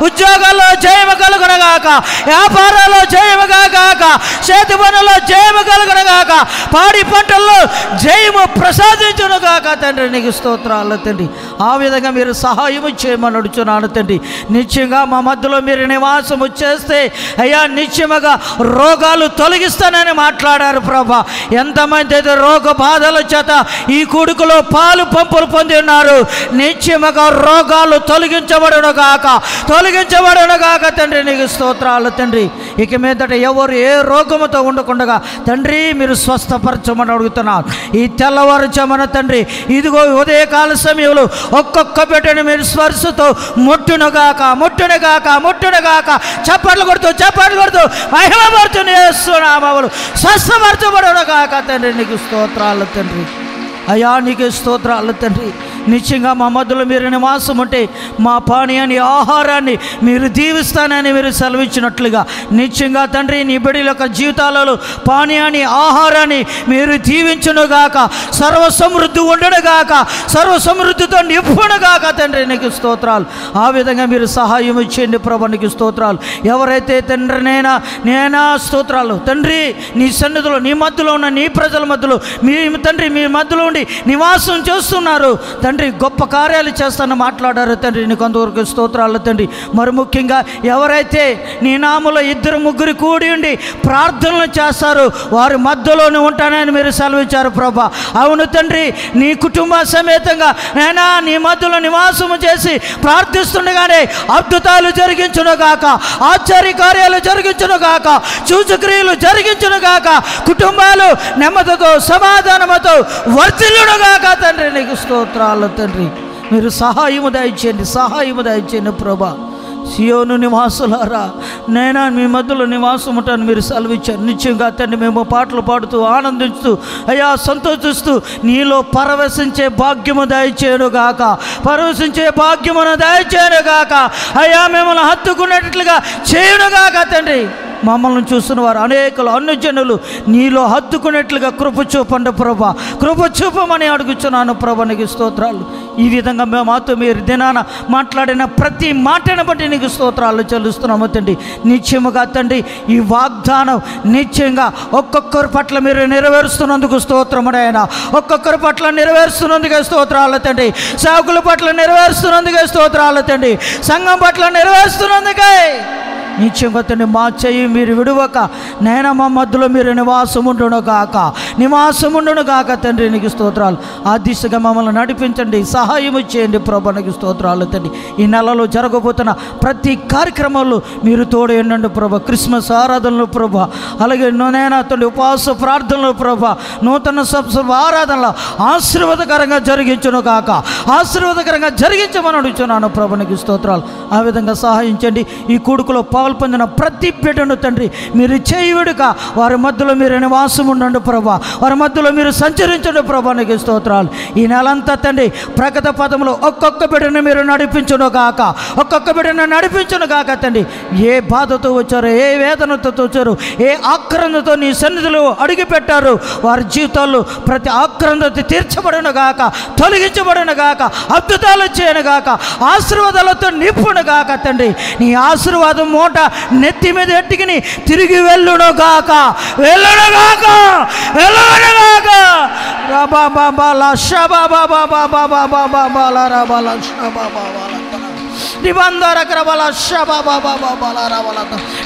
ఉద్యోగాల్లో జయము కలుగునుగాక, వ్యాపారాల్లో జయము కాక, చేతి పనుల్లో జయము కలుగునుగాక, పాడి పంటల్లో జయము ప్రసాదించునుగాక తండ్రి. నీకు స్తోత్రాలు తండ్రి. ఆ విధంగా మీరు సహాయము చేయమని అడుగుచున్నాను తండ్రి. నిశ్చయంగా మా మధ్యలో మీరు నివాసము చేస్తే అయ్యా నిశ్చయముగా రోగాలు తొలగిస్తానని మాట్లాడారు ప్రభా. ఎంతమంది అయితే రోగ బాధల చేత ఈ కొడుకులో పాలు పంపులు పొంది ఉన్నారు, నిశ్చయముగా రోగాలు తొలగించబడునుగాక తొలగించబడునుగాక తండ్రి. నీకు స్తోత్రాలు తండ్రి. ఇక మీదట ఎవరు ఏ రోగముతో ఉండకుండా తండ్రి మీరు స్వస్థపరచమని అడుగుతున్నారు. ఈ తెల్లవారుజామున తండ్రి ఇదిగో ఉదయకాల సమయంలో ఒక్కొక్క బిడ్డను మీరు స్పర్శతో ముట్టునుగాక ముట్టునుగాక ముట్టునుగాక చప్పట్లు కొడుతూ మహిమపడుతున్న యేసునామములో స్వస్థపరచబడునుగాక తండ్రి. నీకు స్తోత్రాలు తండ్రి. అయ్యా నీకు స్తోత్రాలు తండ్రి. నిశ్చయంగా మా మధ్యలో మీరు నివాసం ఉంటే మా పానీయాన్ని ఆహారాన్ని మీరు దీవిస్తానని మీరు సెలవిచ్చినట్లుగా నిశ్చయంగా తండ్రి నీ బిడ్డల యొక్క జీవితాలలో పానీయాన్ని ఆహారాన్ని మీరు దీవించునుగాక, సర్వ సమృద్ధి ఉండనుగాక, సర్వ సమృద్ధితో నింపునుగాక తండ్రి నీకు స్తోత్రాలు. ఆ విధంగా మీరు సహాయం ఇచ్చేయండి ప్రభు, నీకు స్తోత్రాలు. ఎవరైతే తండ్రి నేనా స్తోత్రాలు తండ్రి నీ సన్నిధిలో నీ మధ్యలో ఉన్న నీ ప్రజల మధ్యలో మీ తండ్రి మీ మధ్యలో ఉండి నివాసం చేస్తున్నారు తండ్రి, గొప్ప కార్యాలు చేస్తానని మాట్లాడారు తండ్రి, నీకు అంతవరకు స్తోత్రాలు తండ్రి. మరి ముఖ్యంగా ఎవరైతే నీ నామములో 2-3 కూడి ఉండి ప్రార్థనలు చేస్తారు వారి మధ్యలోనే ఉంటానని మీరు సెలవిచ్చారు ప్రభా. అవును తండ్రి, నీ కుటుంబ సమేతంగా నేనా నీ మధ్యలో నివాసము చేసి ప్రార్థిస్తుండగానే అద్భుతాలు జరిగించునుగాక, ఆశ్చర్య కార్యాలు జరిగించునుగాక, సూచక్రియలు జరిగించునుగాక, కుటుంబాలు నెమ్మదితో సమాధానముతో వర్ధిల్లునుగాక తండ్రి, నీకు స్తోత్రాలు తండ్రి. మీరు సహాయము దయచేయండి ప్రభా. సియోను నివాసులారా నేనా మీ మధ్యలో నివాసం ఉంటాను మీరు సెలవిచ్చారు. నిశ్చయంగా తండ్రి మేము పాటలు పాడుతూ ఆనందిస్తూ అయ్యా సంతోషిస్తూ నీలో పరవశించే భాగ్యము దయచేయనుగాక, పరవశించే భాగ్యమును దయచేయనుగాక, అయ్యా మిమ్మల్ని హత్తుకునేటట్లుగా చేయునుగాక తండ్రి. మమ్మల్ని చూస్తున్న వారు అనేకలు అన్యజనులు నీలో హత్తుకునేట్లుగా కృప చూపండి ప్రభా, కృప చూపమని అడుగుచున్నాను ప్రభా, నీకు స్తోత్రాలు. ఈ విధంగా మాతో మీరు దినాన మాట్లాడిన ప్రతి మాటను బట్టి నీకు స్తోత్రాలు చెల్లిస్తున్నాము తండ్రి. నిశ్చయముగా తండ్రి ఈ వాగ్దానం నిశ్చయంగా ఒక్కొక్కరి పట్ల మీరు నెరవేరుస్తున్నందుకు స్తోత్రముడైనా, ఒక్కొక్కరి పట్ల నెరవేరుస్తున్నందుకే స్తోత్రాలు తండ్రి, సేవకుల పట్ల నెరవేరుస్తున్నందుకే స్తోత్రాలు తండ్రి, సంఘం పట్ల నెరవేరుస్తున్నందుకే నిశ్చయంగా తండ్రి మా చెయ్యి మీరు విడువక నేను మా మధ్యలో మీరు నివాసం ఉండును గాక తండ్రి, నీకు స్తోత్రాలు. ఆ దిశగా మమ్మల్ని నడిపించండి, సహాయం చేయండి ప్రభా, నీకు స్తోత్రాలు తండ్రి. ఈ నెలలో జరగబోతున్న ప్రతి కార్యక్రమంలో మీరు తోడు ఉండండి ప్రభా. క్రిస్మస్ ఆరాధనలు ప్రభా, అలాగే నేను తండ్రి ఉపవాస ప్రార్థనలు ప్రభా, నూతన సంవత్సర ఆరాధనలు ఆశీర్వాదకరంగా జరిగించమని అడుగుతున్నాను ప్రభా, నీకు స్తోత్రాలు. ఆ విధంగా సహాయించండి. ఈ కూడుకులో పొందిన ప్రతి బిడ్డను తండ్రి మీరు చేయుడుగా వారి మధ్యలో మీరు నివాసం ఉండండి ప్రభా, వారి మధ్యలో మీరు సంచరించండి ప్రభా, నీకు స్తోత్రాలు. ఈ నెలంతా తండ్రి ప్రగత పదంలో ఒక్కొక్క బిడ్డను మీరు నడిపించును గాక తండ్రి. ఏ బాధతో వచ్చారో, ఏ వేదనతో వచ్చారో, ఏ ఆక్రందతో నీ సన్నిధిలో అడిగి పెట్టారు వారి జీవితాల్లో ప్రతి ఆక్రందత తీర్చబడును గాక, తొలగించబడును గాక, అద్భుతాలు చేయను గాక, ఆశీర్వాదాలతో నింపును గాక తండ్రి. నీ ఆశీర్వాదం మూట నెత్తి మీద ఎట్టుకుని తిరిగి వెళ్ళును గాక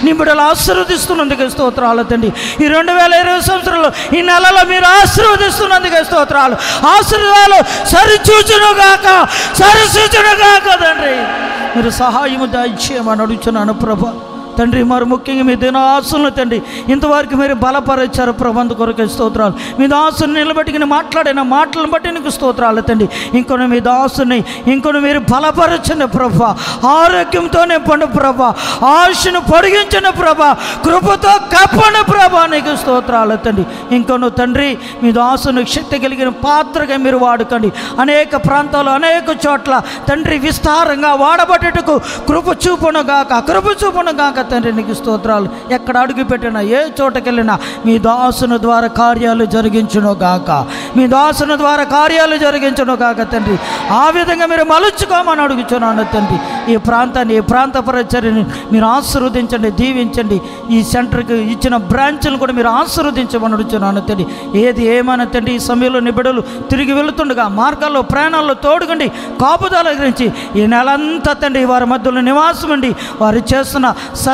నిబిడలు ఆశీర్వదిస్తున్నందుకే స్తోత్రాలు తండ్రి. ఈ 2020 సంవత్సరంలో ఈ నెలలో మీరు ఆశీర్వదిస్తున్నందుకే స్తోత్రాలు. ఆశీర్వాదాలు సరిచూచును గాక తండ్రి. మీరు సహాయము దయచేయమని అడుగుచున్నాను ప్రభా తండ్రి. మరి ముఖ్యంగా మీ దినాసులను తండ్రి ఇంతవరకు మీరు బలపరిచారు ప్రభు, అందుకొరకే స్తోత్రాలు. మీ దాసుని నిలబెట్టుకుని మాట్లాడిన మాటలను బట్టి నీకు స్తోత్రాలు తండ్రి. ఇంకొన్ని మీ దాసుని ఇంకొన్ని మీరు బలపరచండి ప్రభా, ఆరోగ్యంతో నింపండి ప్రభా, ఆశను పొడిగించండి ప్రభా, కృపతో కప్పండి ప్రభా, నీకు స్తోత్రాలు తండ్రి. ఇంకొన్ని తండ్రి మీ దాసుని శక్తి కలిగిన పాత్రగా మీరు వాడుకోండి. అనేక ప్రాంతాలు అనేక చోట్ల తండ్రి విస్తారంగా వాడబడేటకు కృప చూపును గాక తండ్రి, నీకు స్తోత్రాలు. ఎక్కడ అడుగు పెట్టినా ఏ చోటకెళ్ళినా మీ దాసుని ద్వారా కార్యాలు జరిగించును గాక తండ్రి. ఆ విధంగా మీరు మలుచుకోమని అడుగుచున్నాను తండ్రి. ఈ ప్రాంతాన్ని ఈ ప్రాంత పరిచర్యని మీరు ఆశీర్వదించండి, దీవించండి. ఈ సెంటర్కి ఇచ్చిన బ్రాంచ్లను కూడా మీరు ఆశీర్వదించమని అడుగుచున్నాను తండ్రి. ఏది ఏమైనా తండ్రి ఈ సమయంలో నిబిడలు తిరిగి వెళుతుండగా మార్గాల్లో ప్రయాణాల్లో తోడుగండి, కాపుదల గురించి ఈ నెలంతా తండ్రి వారి మధ్యలో నివాసం అండి. వారు చేస్తున్న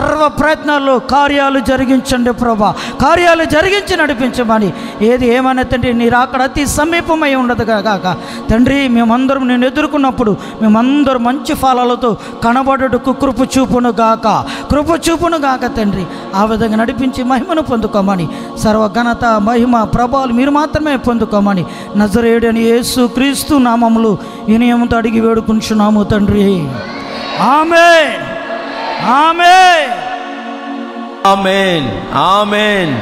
సర్వ ప్రయత్నాల్లో కార్యాలు జరిగించండి ప్రభా, కార్యాలు జరిగించి నడిపించమని. ఏది ఏమైనా తండ్రి నీ రాకడ అతి సమీపమై ఉండదు కాక తండ్రి. మేమందరం నేను ఎదుర్కొన్నప్పుడు మేమందరం మంచి ఫలాలతో కనబడుటకు కృప చూపును గాక తండ్రి. ఆ విధంగా నడిపించి మహిమను పొందుకోమని, సర్వ ఘనత మహిమ ప్రభావాలు మీరు మాత్రమే పొందుకోమని నజరేయుడని యేసు క్రీస్తు నామములో వినయముతో అడిగి వేడుకుంటున్నాము తండ్రి. ఆమేన్ ఆమేన్ ఆమేన్ ఆమేన్.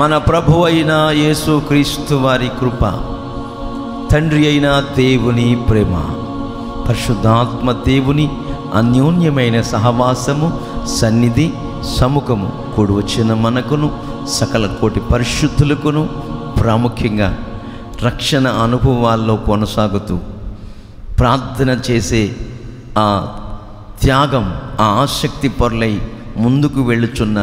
మన ప్రభువైన యేసు క్రీస్తు వారి కృప, తండ్రి అయిన దేవుని ప్రేమ, పరిశుద్ధాత్మ దేవుని అన్యోన్యమైన సహవాసము, సన్నిధి, సముఖము కూడి వచ్చిన మనకును సకల కోటి పరిశుద్ధులకును ప్రాముఖ్యంగా రక్షణ అనుభవాల్లో కొనసాగుతూ ప్రార్థన చేసే ఆ త్యాగం, ఆ ఆసక్తి పరులై ముందుకు వెళ్ళుచున్న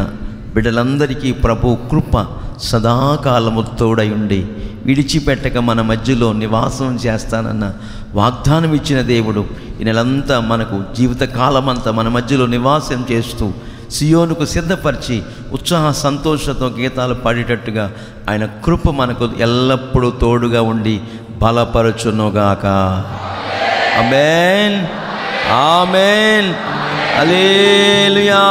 బిడ్డలందరికీ ప్రభు కృప సదాకాలము తోడై ఉండి విడిచిపెట్టక మన మధ్యలో నివాసం చేస్తానన్న వాగ్దానం ఇచ్చిన దేవుడు ఈ నెలంతా మనకు జీవితకాలమంతా మన మధ్యలో నివాసం చేస్తూ సియోనుకు సిద్ధపరిచి ఉత్సాహ సంతోషంతో గీతాలు పాడేటట్టుగా ఆయన కృప మనకు ఎల్లప్పుడూ తోడుగా ఉండి బలపరచునుగాక. ఆమేన్, ఆమేన్, హల్లెలూయా.